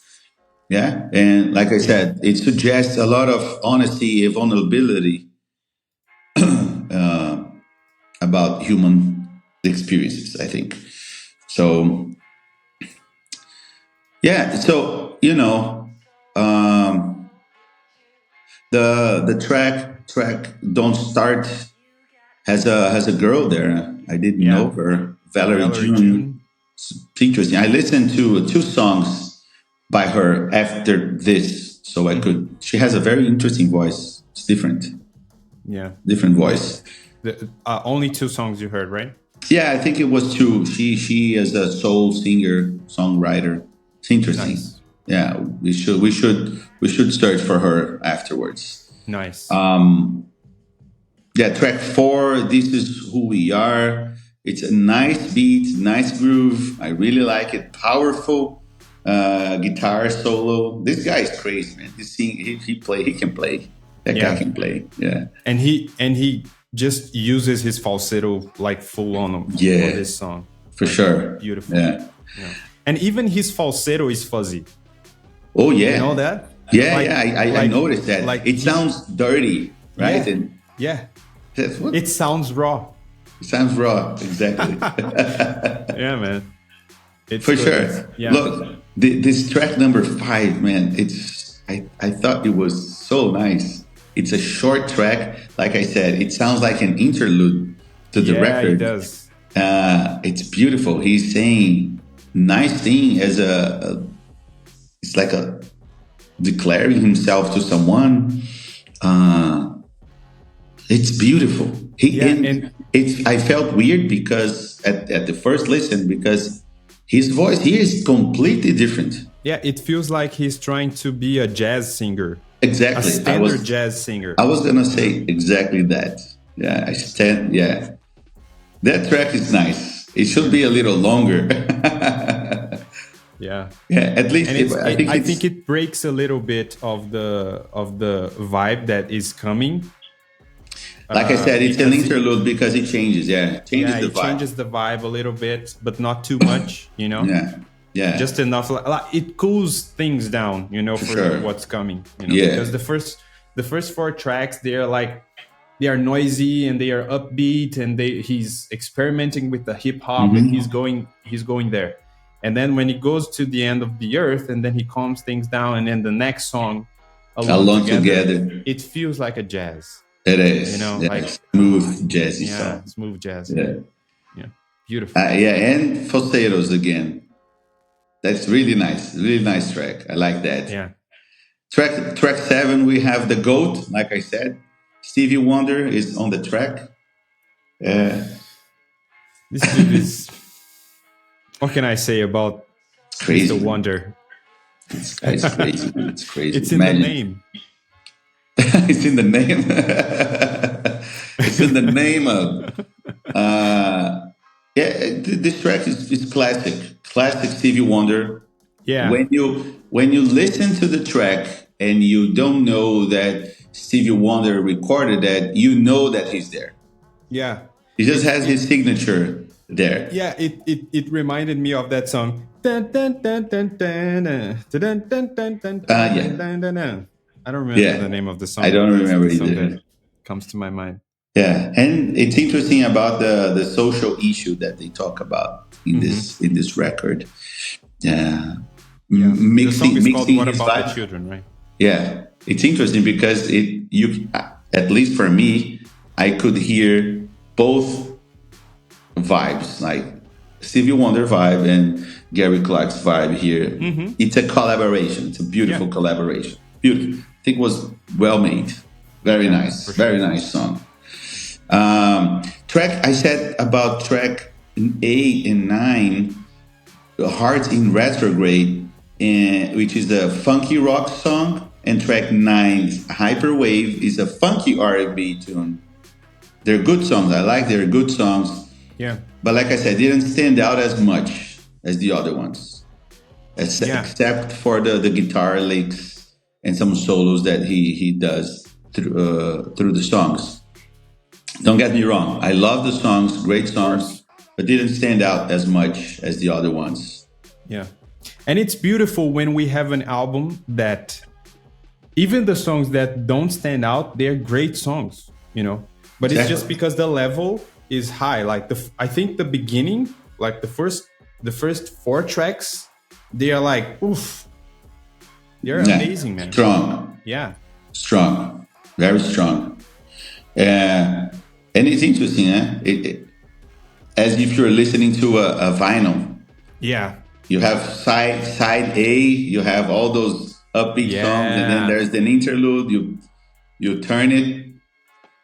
Yeah. And like I said, it suggests a lot of honesty and vulnerability about human experiences, I think. So, yeah. So, the track "Don't Start" has a girl there. I didn't know her, Valerie June. It's interesting. I listened to 2 songs by her after this, so I could. She has a very interesting voice. It's different. Yeah, different voice. Only 2 songs you heard, right? Yeah, I think it was 2. She is a soul singer, songwriter. It's interesting. Nice. Yeah, we should search for her afterwards. Nice. Yeah, track 4. This is who we are. It's a nice beat, nice groove. I really like it. Powerful guitar solo. This guy is crazy, man. He can play. That guy can play. Yeah. And he just uses his falsetto like full on for this song. For sure. Beautiful. Yeah. And even his falsetto is fuzzy. Oh yeah. You know that? Yeah, I noticed that. Like it sounds dirty, right? Yeah. It sounds raw. It sounds raw, exactly. Yeah, man. It's for good. sure. Yeah. Look, this track number 5, man. I thought it was so nice. It's a short track. Like I said, it sounds like an interlude to the record. Yeah, it does. It's beautiful. He's saying nice thing as it's like a declaring himself to someone. It's beautiful. I felt weird because at the first listen, because his voice here is completely different. Yeah, it feels like he's trying to be a jazz singer, a Exactly. standard jazz singer. I was gonna say exactly that. Yeah, I stand. Yeah, that track is nice. It should be a little longer. Yeah, Yeah, at least and I think I it's think it breaks a little bit of the vibe that is coming. like I said, it's an Because interlude because it changes. Yeah, it changes yeah, the it vibe. changes the vibe a little bit, but not too much. Yeah, yeah, Just enough. Like, it cools things down, for for sure. what's coming. Yeah, Because the first four tracks, they are noisy and they are upbeat, and he's experimenting with the hip hop, and he's going there. And then when he goes to the end of the earth, and then he calms things down, and then the next song, Alone alone Together, together. it feels like a jazz. It is. Yeah, Like smooth jazzy yeah, song. smooth jazz. Yeah, Yeah, beautiful. yeah, and falsettos again. That's really nice. Really nice track. I like that. Yeah. Track 7, we have the GOAT. Like I said, Stevie Wonder is on the track. This dude is. What can I say about Crazy. Mr. Wonder? It's crazy. It's crazy. It's in the name. It's in the name. It's in the name of. Yeah, this track is classic Stevie Wonder. Yeah. When you listen to the track and you don't know that Stevie Wonder recorded that, you know that he's there. Yeah. He just has his signature there. Yeah, it reminded me of that song. Yeah. I don't remember the name of the song. I don't remember either. That comes to my mind. Yeah, and it's interesting about the social issue that they talk about in this record. Yeah, The song is called "What About the Children," right? Yeah, it's interesting because at least for me, I could hear both vibes, like Stevie Wonder vibe and Gary Clark's vibe here. It's a collaboration. It's a beautiful collaboration. Beautiful. I think it was well made. Very nice. Sure. Very nice song. Track I said about track 8 and 9, Hearts in Retrograde, which is a funky rock song, and track 9, Hyperwave, is a funky R&B tune. They're good songs. I like they're good songs. Yeah. But like I said, didn't stand out as much as the other ones, except for the guitar licks and some solos that he does through the songs. Don't get me wrong. I love the songs, great songs, but didn't stand out as much as the other ones. Yeah. And it's beautiful when we have an album that even the songs that don't stand out, they're great songs, But it's just because the level is high. Like I think the beginning, like the first 4 tracks, they are like, oof. They're amazing, man. Strong. Yeah. Strong. Very strong. And it's interesting, as if you're listening to a vinyl. Yeah. You have side A, you have all those upbeat songs, and then there's an interlude. You turn it,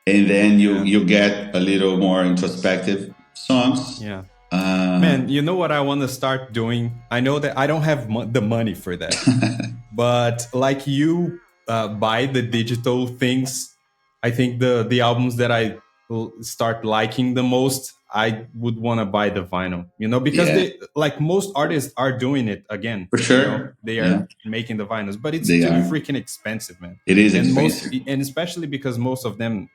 and then you get a little more introspective songs. Yeah. Man, you know what I want to start doing? I know that I don't have the money for that, but like you buy the digital things. I think the albums that I start liking the most, I would want to buy the vinyl, because they, like most artists are doing it again. For sure. They are making the vinyls, but it's too freaking expensive, man. It is expensive. And especially because most of them,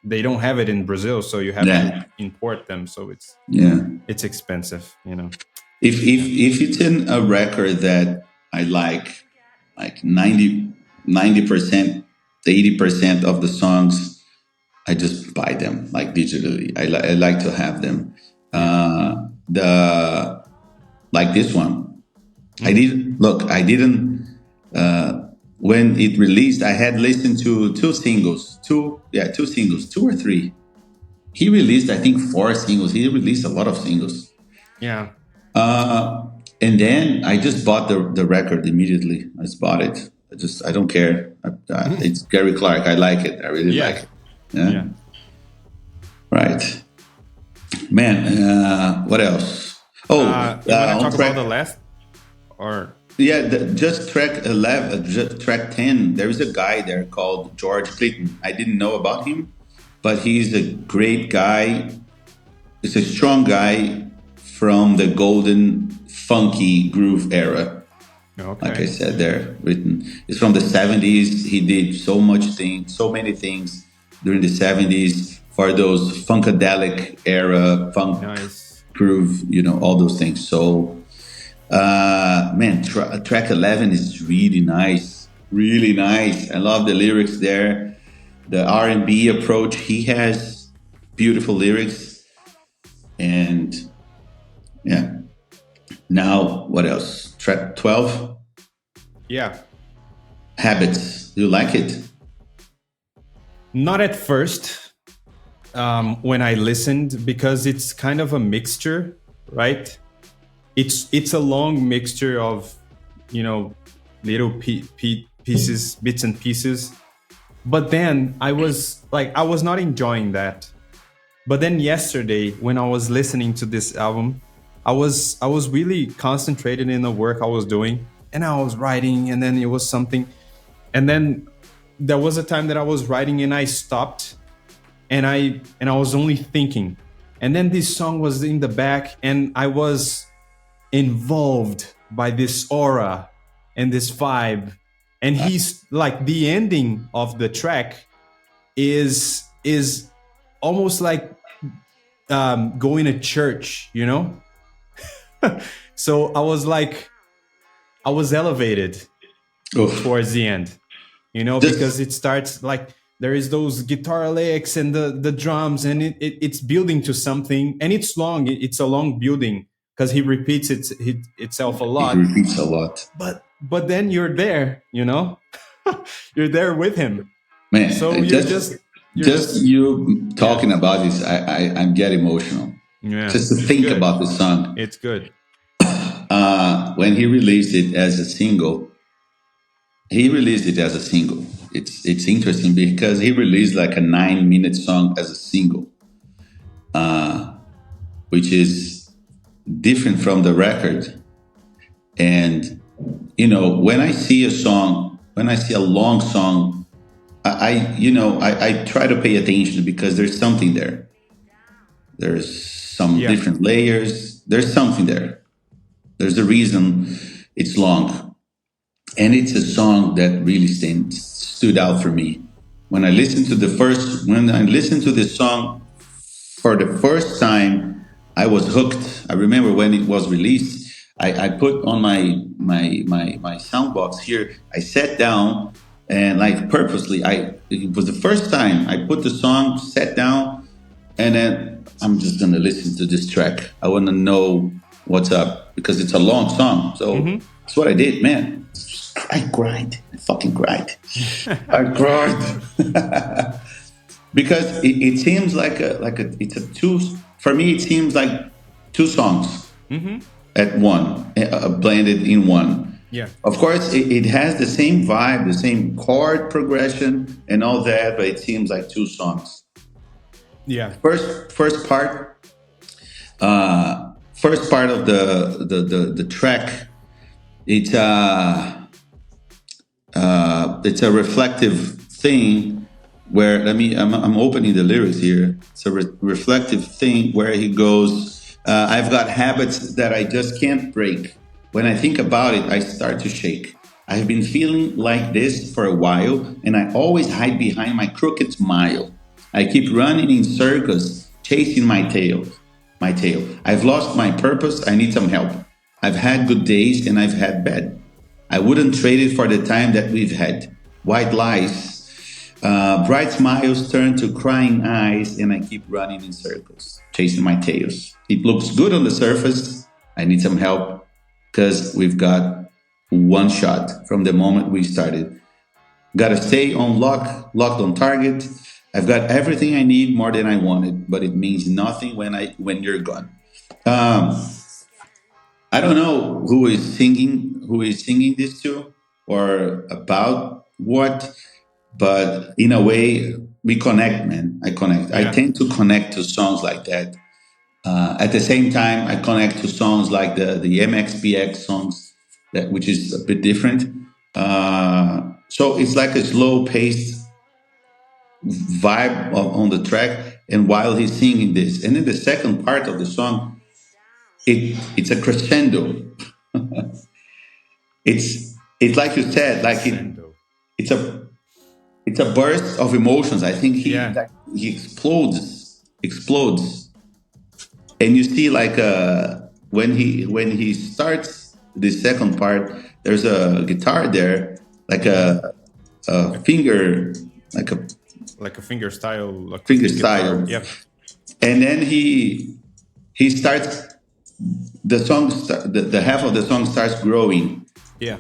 they don't have it in Brazil, so you have to import them. So it's expensive, If it's in a record that I like 90%, 80% of the songs, I just buy them like digitally. I like to have them. Like this one, I didn't. When it released, I had listened to two singles, two or three. He released, I think, 4 singles. He released a lot of singles. Yeah. And then I just bought the record immediately. I just bought it. I don't care. It's Gary Clark. I like it. I really like it. Yeah. Right. Man, what else? You want to talk about the last? or Yeah, just track 11, track 10. There is a guy there called George Clinton. I didn't know about him, but he's a great guy. He's a strong guy from the golden funky groove era. okay. Like I said, there written. It's from the 70s. He did so many things during the 70s for those funkadelic era, funk Nice. groove, all those things. So, man, track 11 is really nice. Really nice. I love the lyrics there. The R&B approach he has, beautiful lyrics. And yeah. Now, what else? Track 12, Yeah. Habits. You like it? Not at first, when I listened, because it's kind of a mixture, right? It's a long mixture of, little pieces, bits and pieces. But then I was not enjoying that. But then yesterday, when I was listening to this album, I was really concentrated in the work I was doing, and I was writing, and then it was something, and then there was a time that I was writing and I stopped, and I was only thinking, and then this song was in the back, and I was involved by this aura and this vibe, and he's like, the ending of the track is almost like going to church, So I was elevated Oof. towards the end, because it starts like there is those guitar licks and the drums, and it's building to something, and it's long. It's a long building because he repeats itself a lot. He repeats a lot. But then you're there, you're there with him. Man, so you talking about this, I'm getting emotional. Yeah, just to think about the song. It's good. When he released it as a single, It's interesting because he released like a 9-minute song as a single, which is different from the record. And when I see a long song, I try to pay attention because there's something there. There's some different layers. There's something there. There's a reason it's long. And it's a song that really stood out for me. When I listened to this song for the first time, I was hooked. I remember when it was released, I put on my sound box here. I sat down and like purposely, it was the first time I put the song, sat down, and then I'm just gonna listen to this track. I want to know what's up because it's a long song. So that's what I did, man. I fucking grind. I grind because it seems like for me it seems like two songs at one, blended in one. Yeah. Of course, it has the same vibe, the same chord progression, and all that, but it seems like two songs. Yeah. First part of the track. It's a reflective thing where I'm opening the lyrics here. It's a reflective thing where he goes, I've got habits that I just can't break. When I think about it, I start to shake. I've been feeling like this for a while, and I always hide behind my crooked smile. I keep running in circles, chasing my tail. I've lost my purpose. I need some help. I've had good days and I've had bad. I wouldn't trade it for the time that we've had. White lies, bright smiles turn to crying eyes, and I keep running in circles, chasing my tails. It looks good on the surface. I need some help because we've got one shot from the moment we started. Gotta stay on locked on target. I've got everything I need more than I wanted, but it means nothing when you're gone. I don't know who is singing this to or about what, but in a way we connect, man. I connect. Yeah. I tend to connect to songs like that. At the same time, I connect to songs like the MxPx songs which is a bit different. So it's like a slow-paced vibe on the track, and while he's singing this, and then the second part of the song, it's a crescendo. It's like you said, like it's a burst of emotions. I think he explodes, and you see like when he starts the second part, there's a guitar there, like a finger, like a finger style, finger style. Yep. And then he starts the song. The half of the song starts growing. Yeah.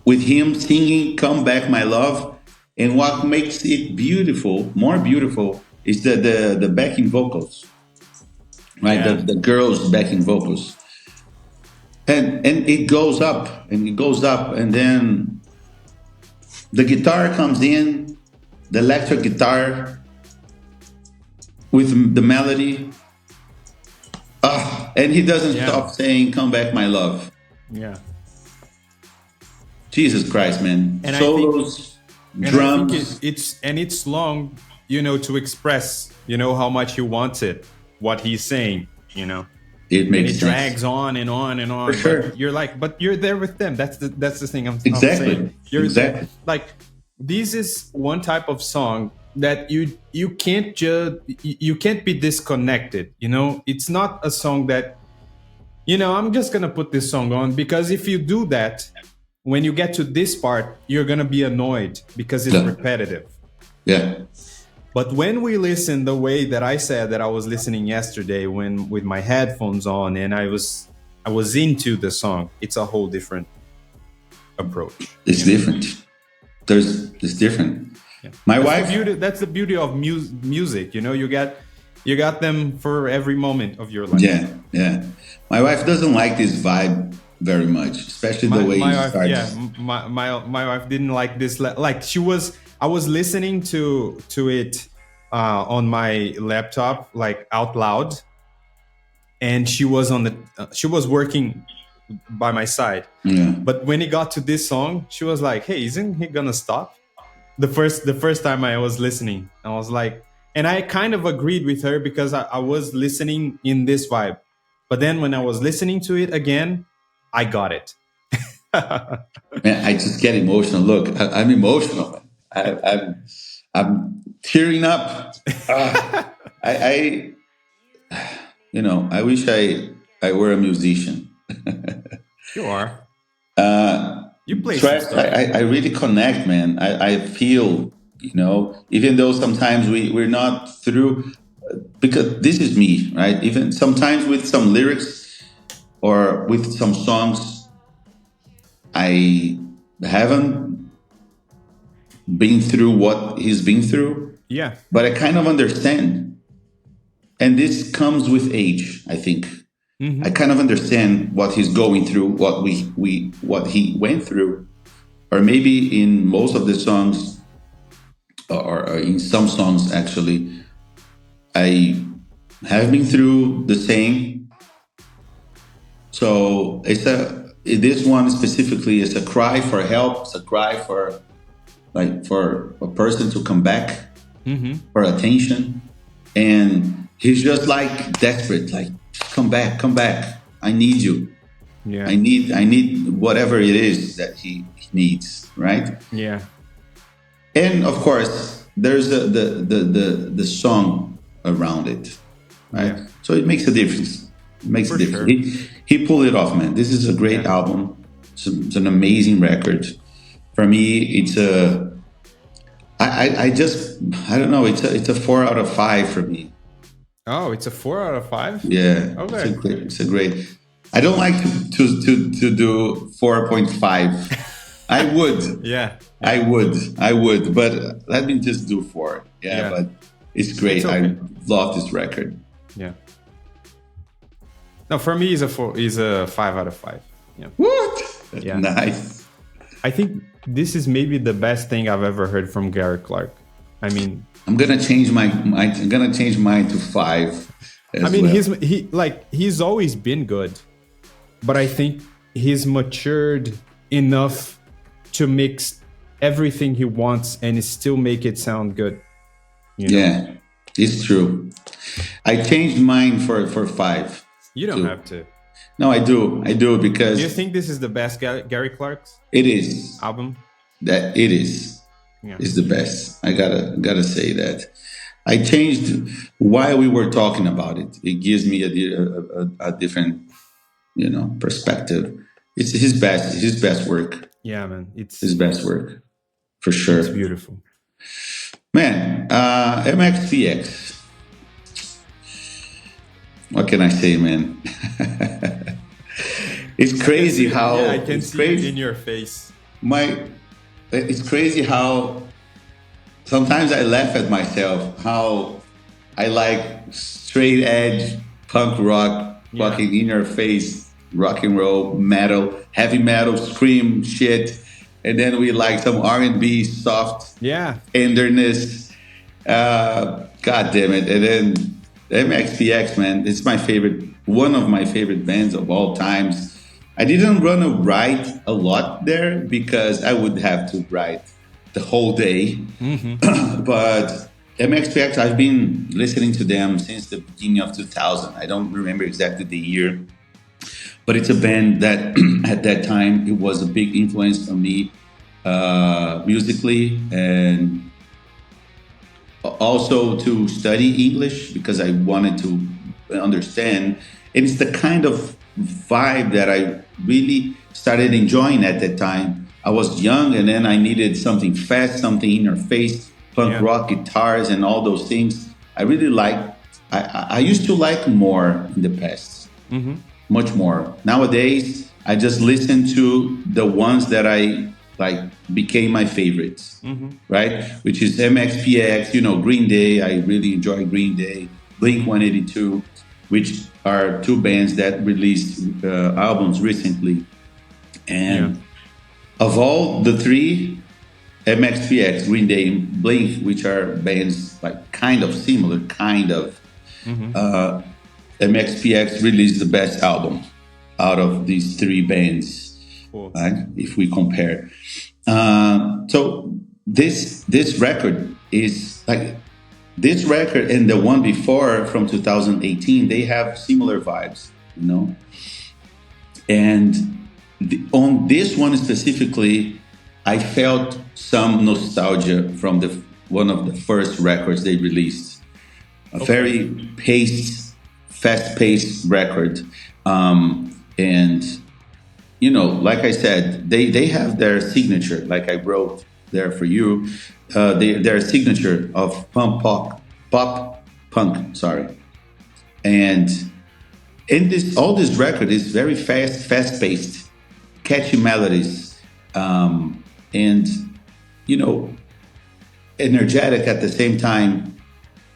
With him singing "Come Back, My Love," and what makes it beautiful, more beautiful, is the backing vocals, right? Yeah. The girls' backing vocals, and it goes up and it goes up, and then the guitar comes in, the electric guitar with the melody, and he doesn't stop saying "Come Back, My Love." Yeah. Jesus Christ, man! And solos, drums. I think it's long, to express, how much he wants it, what he's saying, It makes sense. Drags on and on and on. For sure. But you're there with them. That's the thing I'm saying. You're exactly. there. Like, this is one type of song that you can't be disconnected. It's not a song that, I'm just gonna put this song on, because if you do that, when you get to this part, you're gonna be annoyed because it's repetitive. Yeah. But when we listen the way that I said that I was listening yesterday, when with my headphones on, and I was into the song, it's a whole different approach. It's different. It's different. Yeah. My wife. That's the beauty of music. You got them for every moment of your life. Yeah. My wife doesn't like this vibe very much, especially the way he starts. Yeah, my wife didn't like this. Like, I was listening to it on my laptop, like out loud, and she was working by my side. Yeah. But when he got to this song, she was like, "Hey, isn't he gonna stop?" The first time I was listening, I was like, and I kind of agreed with her, because I was listening in this vibe. But then when I was listening to it again, I got it. Man, I just get emotional. Look, I'm emotional. I'm tearing up. I wish I were a musician. You are. You play. I really connect, man. I feel, even though sometimes we're not through, because this is me, right? Even sometimes with some lyrics or with some songs, I haven't been through what he's been through. Yeah. But I kind of understand. And this comes with age, I think. Mm-hmm. I kind of understand what he's going through, what he went through. Or maybe in most of the songs, or in some songs actually, I have been through the same. So this one specifically is a cry for help. It's a cry for a person to come back, mm-hmm. for attention, and he's just like desperate, like, come back, I need you. Yeah. I need whatever it is that he needs, right? Yeah. And of course, there's the song around it, right? Yeah. So it makes a difference. Sure. He pulled it off, man. This is a great album. It's an amazing record. For me, it's I don't know. It's a 4 out of 5 for me. Oh, it's a 4 out of 5? Yeah. Okay. It's a great. I don't like to do 4.5. I would. Yeah. I would. But let me just do 4. Yeah. But it's great. It's okay. I love this record. Yeah. No, for me, it's a 5 out of 5. Yeah. What? Yeah. Nice. I think this is maybe the best thing I've ever heard from Gary Clark. I mean, I'm gonna change mine to 5. I mean, he's always been good, but I think he's matured enough to mix everything he wants and still make it sound good. Yeah, it's true. I changed mine for 5. You don't have to. No, I do because. Do you think this is the best Gary Clark's? It is album? That it is. Yeah. It's the best. I gotta say that. I changed why we were talking about it. It gives me a different, perspective. It's his best work. Yeah, man. It's his best work, for sure. It's beautiful. Man, MxPx. What can I say, man? It's crazy how I can see it in your face. It's crazy how sometimes I laugh at myself how I like straight edge punk rock, fucking in your face rock and roll, metal, heavy metal, scream shit, and then we like some R&B, soft tenderness. God damn it! And then MxPx, man, it's one of my favorite bands of all times. I didn't write a lot there because I would have to write the whole day. Mm-hmm. But MxPx, I've been listening to them since the beginning of 2000. I don't remember exactly the year, but it's a band that at that time, it was a big influence on me musically, and also to study English because I wanted to understand. And it's the kind of vibe that I really started enjoying at that time. I was young, and then I needed something fast, something in your face, punk rock guitars and all those things. I really liked. I used to like more in the past, much more. Nowadays, I just listen to the ones that I like became my favorites, right? Which is MxPx, Green Day. I really enjoy Green Day, Blink-182, which are two bands that released albums recently. And of all the three, MxPx, Green Day, and Blink, which are bands like kind of similar, MxPx released the best album out of these three bands, right? If we compare. So this record is like, this record and the one before from 2018, they have similar vibes, And on this one specifically, I felt some nostalgia from one of the first records they released. A very fast-paced record. And, like I said, they have their signature, like I wrote there for you, their signature of pop punk, sorry. And all this record is very fast-paced, catchy melodies, and, energetic at the same time.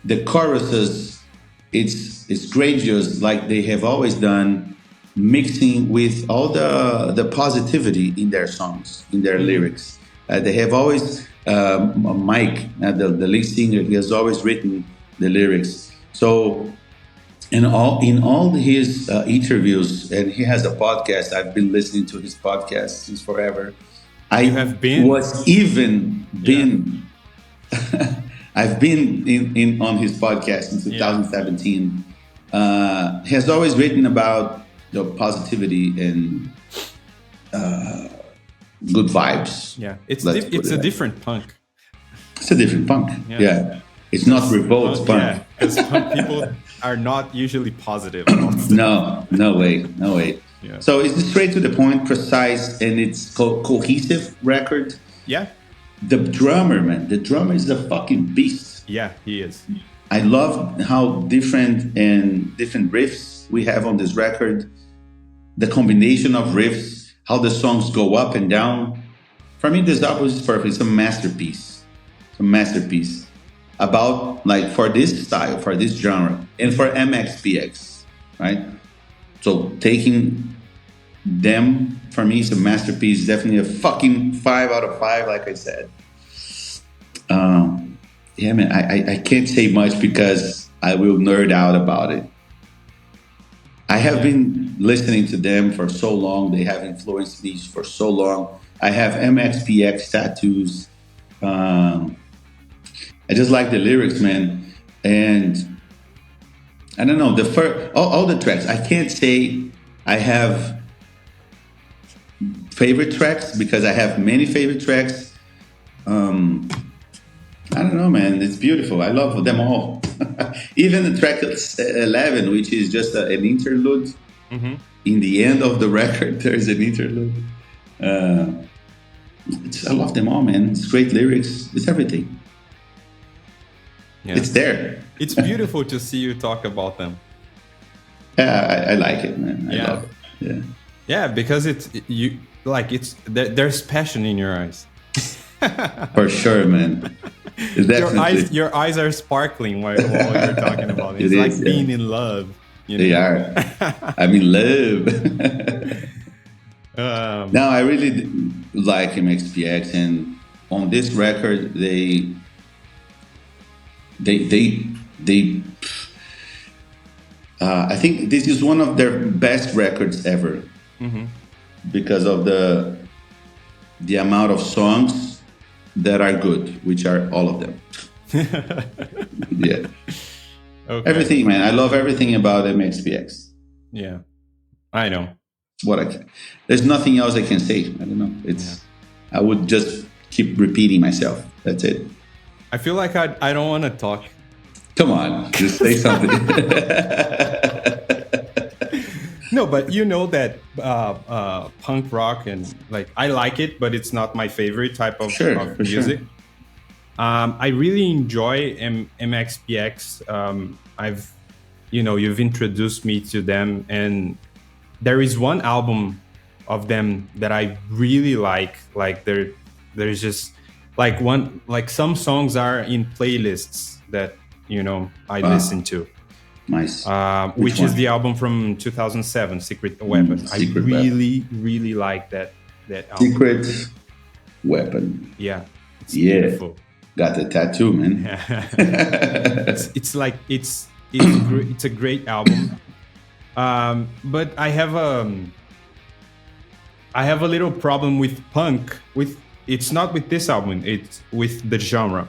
The choruses, it's grandiose, like they have always done, mixing with all the positivity in their songs, in their lyrics. They have always, Mike, the lead singer, he has always written the lyrics. So in all his interviews, and he has a podcast, I've been listening to his podcast since forever. I've been on his podcast in 2017. He has always written about the positivity and good vibes. Yeah, it's a different punk. It's a different punk. Yeah. It's not revolt punk. Yeah, because punk people are not usually positive. No way. Yeah. So it's straight to the point, precise, and it's cohesive record. Yeah. The drummer, man. The drummer is a fucking beast. Yeah, he is. I love how different riffs we have on this record. The combination of riffs, how the songs go up and down. For me, this album is perfect. It's a masterpiece. About, like, for this style, for this genre, and for MxPx, right? So taking them, for me, is a masterpiece. Definitely a fucking 5 out of 5, like I said. Yeah, man, I can't say much because I will nerd out about it. I I have been listening to them for so long. They have influenced me for so long. I have MxPx tattoos. Um, I just like the lyrics, man. And I don't know, the first, all the tracks. I can't say I have favorite tracks because I have many favorite tracks. Um, I don't know, man. It's beautiful. I love them all. Even the track 11, which is just an interlude. Mm-hmm. In the end of the record, there's an interlude. I love them all, man. It's great lyrics. It's everything. Yeah. It's there. It's beautiful to see you talk about them. Yeah, I like it, man. I love it. Yeah. Yeah, because there's passion in your eyes. For sure, man. Your eyes are sparkling while you're talking about it. It's like being in love. You know? They are. I'm in love. Now I really like MxPx, and on this record, they I think this is one of their best records ever, because of the amount of songs that are good, which are all of them. Yeah. Okay. Everything, man. I love everything about MxPx. Yeah, I know. There's nothing else I can say. I don't know. I would just keep repeating myself. That's it. I feel like I don't want to talk. Come on, just say something. No, but you know that punk rock and I like it, but it's not my favorite type of music. Sure. I really enjoy MxPx. You've introduced me to them, and there is one album of them that I really like. There's just some songs are in playlists that I listen to. Nice. Which is the album from 2007, Secret Weapon. Secret really like that album. Secret Weapon. Yeah. It's beautiful. Got the tattoo, man. it's a great album. But I have a little problem with punk. It's not with this album, it's with the genre.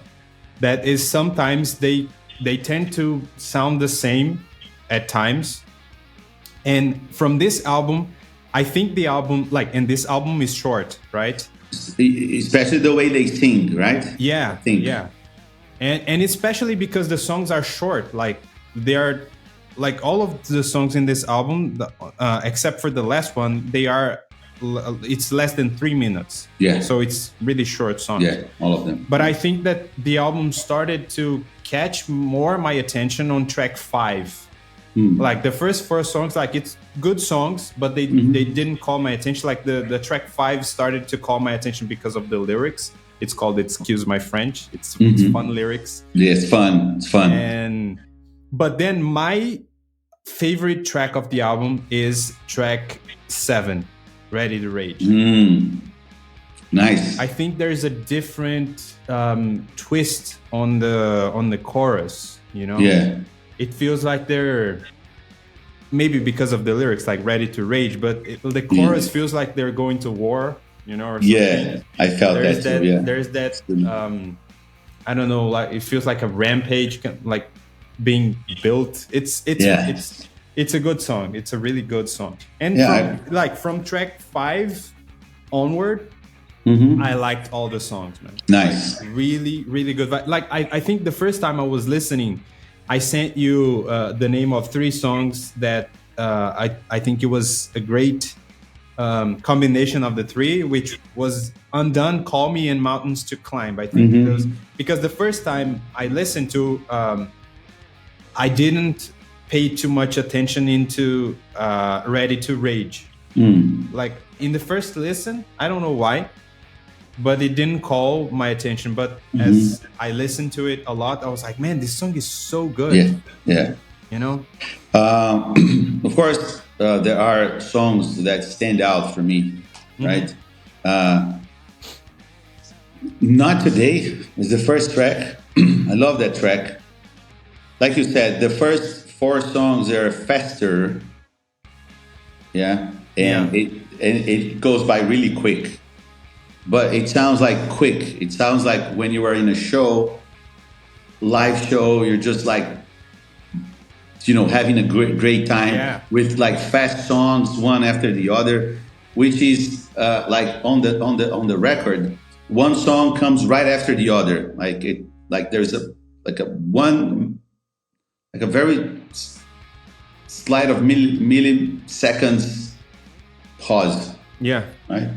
That is, sometimes they tend to sound the same at times. And from this album, I think the album, and this album is short, right? Especially the way they sing, right? Yeah, yeah. And especially because the songs are short. They are, all of the songs in this album, except for the last one, it's less than 3 minutes. Yeah. So it's really short songs. Yeah, all of them. But I think that the album started to catch more my attention on track 5. The first 4 songs, it's good songs, but they didn't call my attention. The track 5 started to call my attention because of the lyrics. It's called "Excuse My French." It's fun lyrics. Yeah, it's fun. It's fun. But then my favorite track of the album is track 7, "Ready to Rage." Nice. I think there's a different twist on the chorus. Yeah. It feels like they're, maybe because of the lyrics, "Ready to Rage," but the chorus feels like they're going to war, or something. Yeah, I felt that too, yeah. There's that, I don't know, it feels like a rampage, being built. It's a good song. It's a really good song. And from track 5 onward, I liked all the songs, man. Nice. Really, really good. I think the first time I was listening, I sent you the name of 3 songs that I think it was a great combination of the 3, which was "Undone," "Call Me," and "Mountains to Climb." I think because the first time I listened to, I didn't pay too much attention into "Ready to Rage." In the first listen, I don't know why, but it didn't call my attention. But as I listened to it a lot, I was like, man, this song is so good. Yeah. Of course, there are songs that stand out for me, right? Not Today is the first track. I love that track. Like you said, the first 4 songs are faster, Yeah, and it goes by really quick. But it sounds like quick. It sounds like when you are in a show, live show, you're just like, having a great time with like fast songs one after the other, which is like on the record, one song comes right after the other. Like there's a very slight of milliseconds pause. Yeah. Right.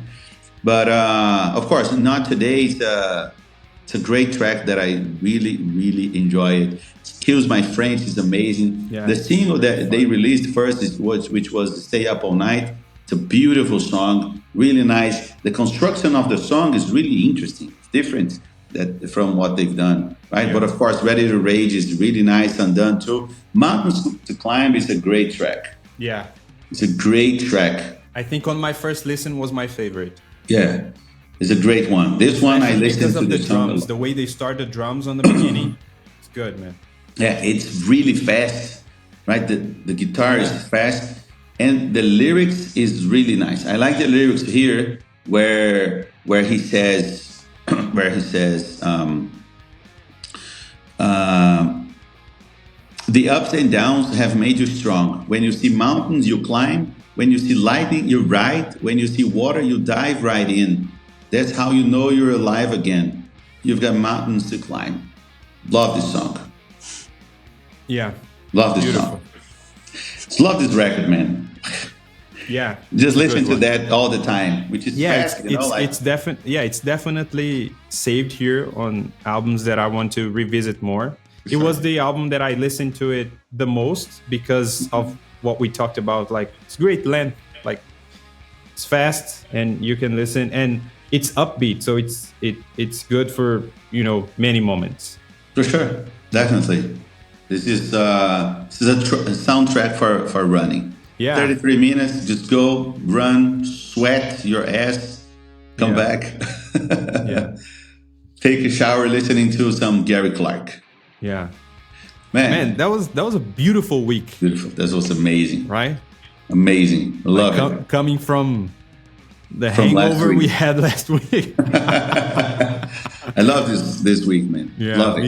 But of course, not today. It's a great track that I really, really enjoy. It Kills My French is amazing. Yeah, the single that they released first, which was Stay Up All Night. It's a beautiful song, really nice. The construction of the song is really interesting. It's different from what they've done, right? Yeah. But of course, Ready to Rage is really nice and done too. Mountains to Climb is a great track. Yeah. It's a great track. I think on my first listen was my favorite. Yeah, it's a great one. This one I listened because of to the drums, the way they start the drums on the beginning. It's good, man. Yeah, it's really fast, right? The guitar is fast, and the lyrics is really nice. I like the lyrics here where he says the ups and downs have made you strong. When you see mountains, you climb. When you see lightning, you ride. When you see water, you dive right in. That's how you know you're alive again. You've got mountains to climb. Love this song. Yeah. Love this song. Just love this record, man. Yeah. Just listen to that all the time, which is fast, it's definitely saved here on albums that I want to revisit more. It was the album that I listened to it the most because of what we talked about. Like, it's great length, like it's fast and you can listen, and it's upbeat, so it's good for many moments. For sure, definitely. This is a soundtrack for running. Yeah, 33 minutes. Just go, run, sweat your ass, come back. Yeah, take a shower, listening to some Gary Clark. Yeah, man, that was a beautiful week. Beautiful. That was amazing. Right? Amazing. Love it. Coming from the hangover we had last week. I love this week, man. Yeah, love it.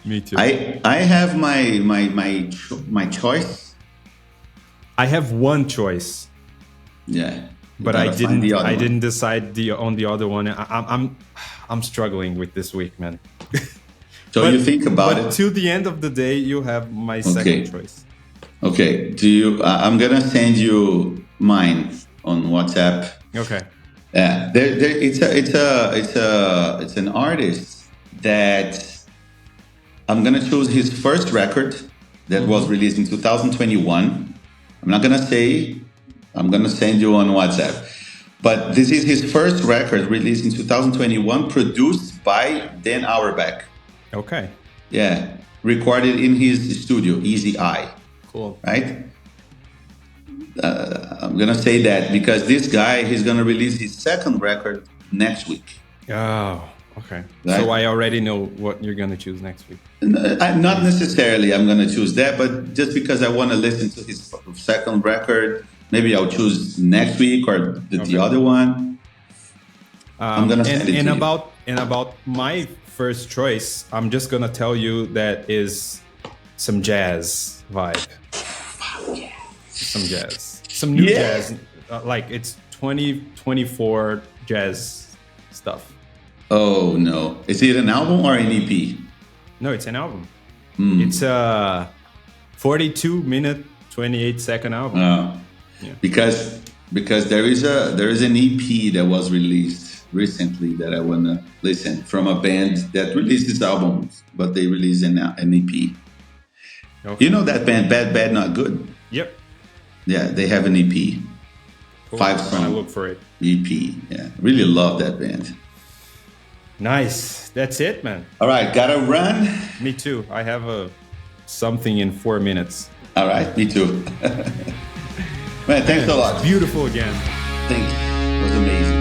Me too. I have my choice. I have one choice. Yeah, but I didn't decide on the other one. I'm struggling with this week, man. So you think about it. But till the end of the day, you have my second choice. Okay. I'm gonna send you mine on WhatsApp. Okay. Yeah. It's an artist that I'm gonna choose his first record that was released in 2021. I'm not gonna say. I'm gonna send you on WhatsApp. But this is his first record released in 2021, produced by Dan Auerbach. Okay. Yeah, recorded in his studio, Easy Eye. Cool. Right? I'm gonna say that because this guy, he's gonna release his second record next week. Oh, okay. Right? So I already know what you're gonna choose next week. Not necessarily I'm gonna choose that, but just because I want to listen to his second record, maybe I'll choose next week or the other one. I'm gonna send it to you. About my first choice, I'm just gonna tell you that is some jazz vibe. Yeah. Some jazz, some new jazz, like it's 2024 jazz stuff. Oh no, is it an album or an EP? No, it's an album. It's a 42-minute, 28-second album. Yeah. Because there is an EP that was released recently that I wanna listen from a band that releases albums, but they release an EP. Okay. You know that band, Bad Not Good? Yep. Yeah, they have an EP. Cool. 5 songs. I look for it. EP. Yeah, really love that band. Nice. That's it, man. All right, gotta run. Me too. I have something in 4 minutes. All right, me too. Man, thanks a lot. Beautiful again. Thanks. It was amazing.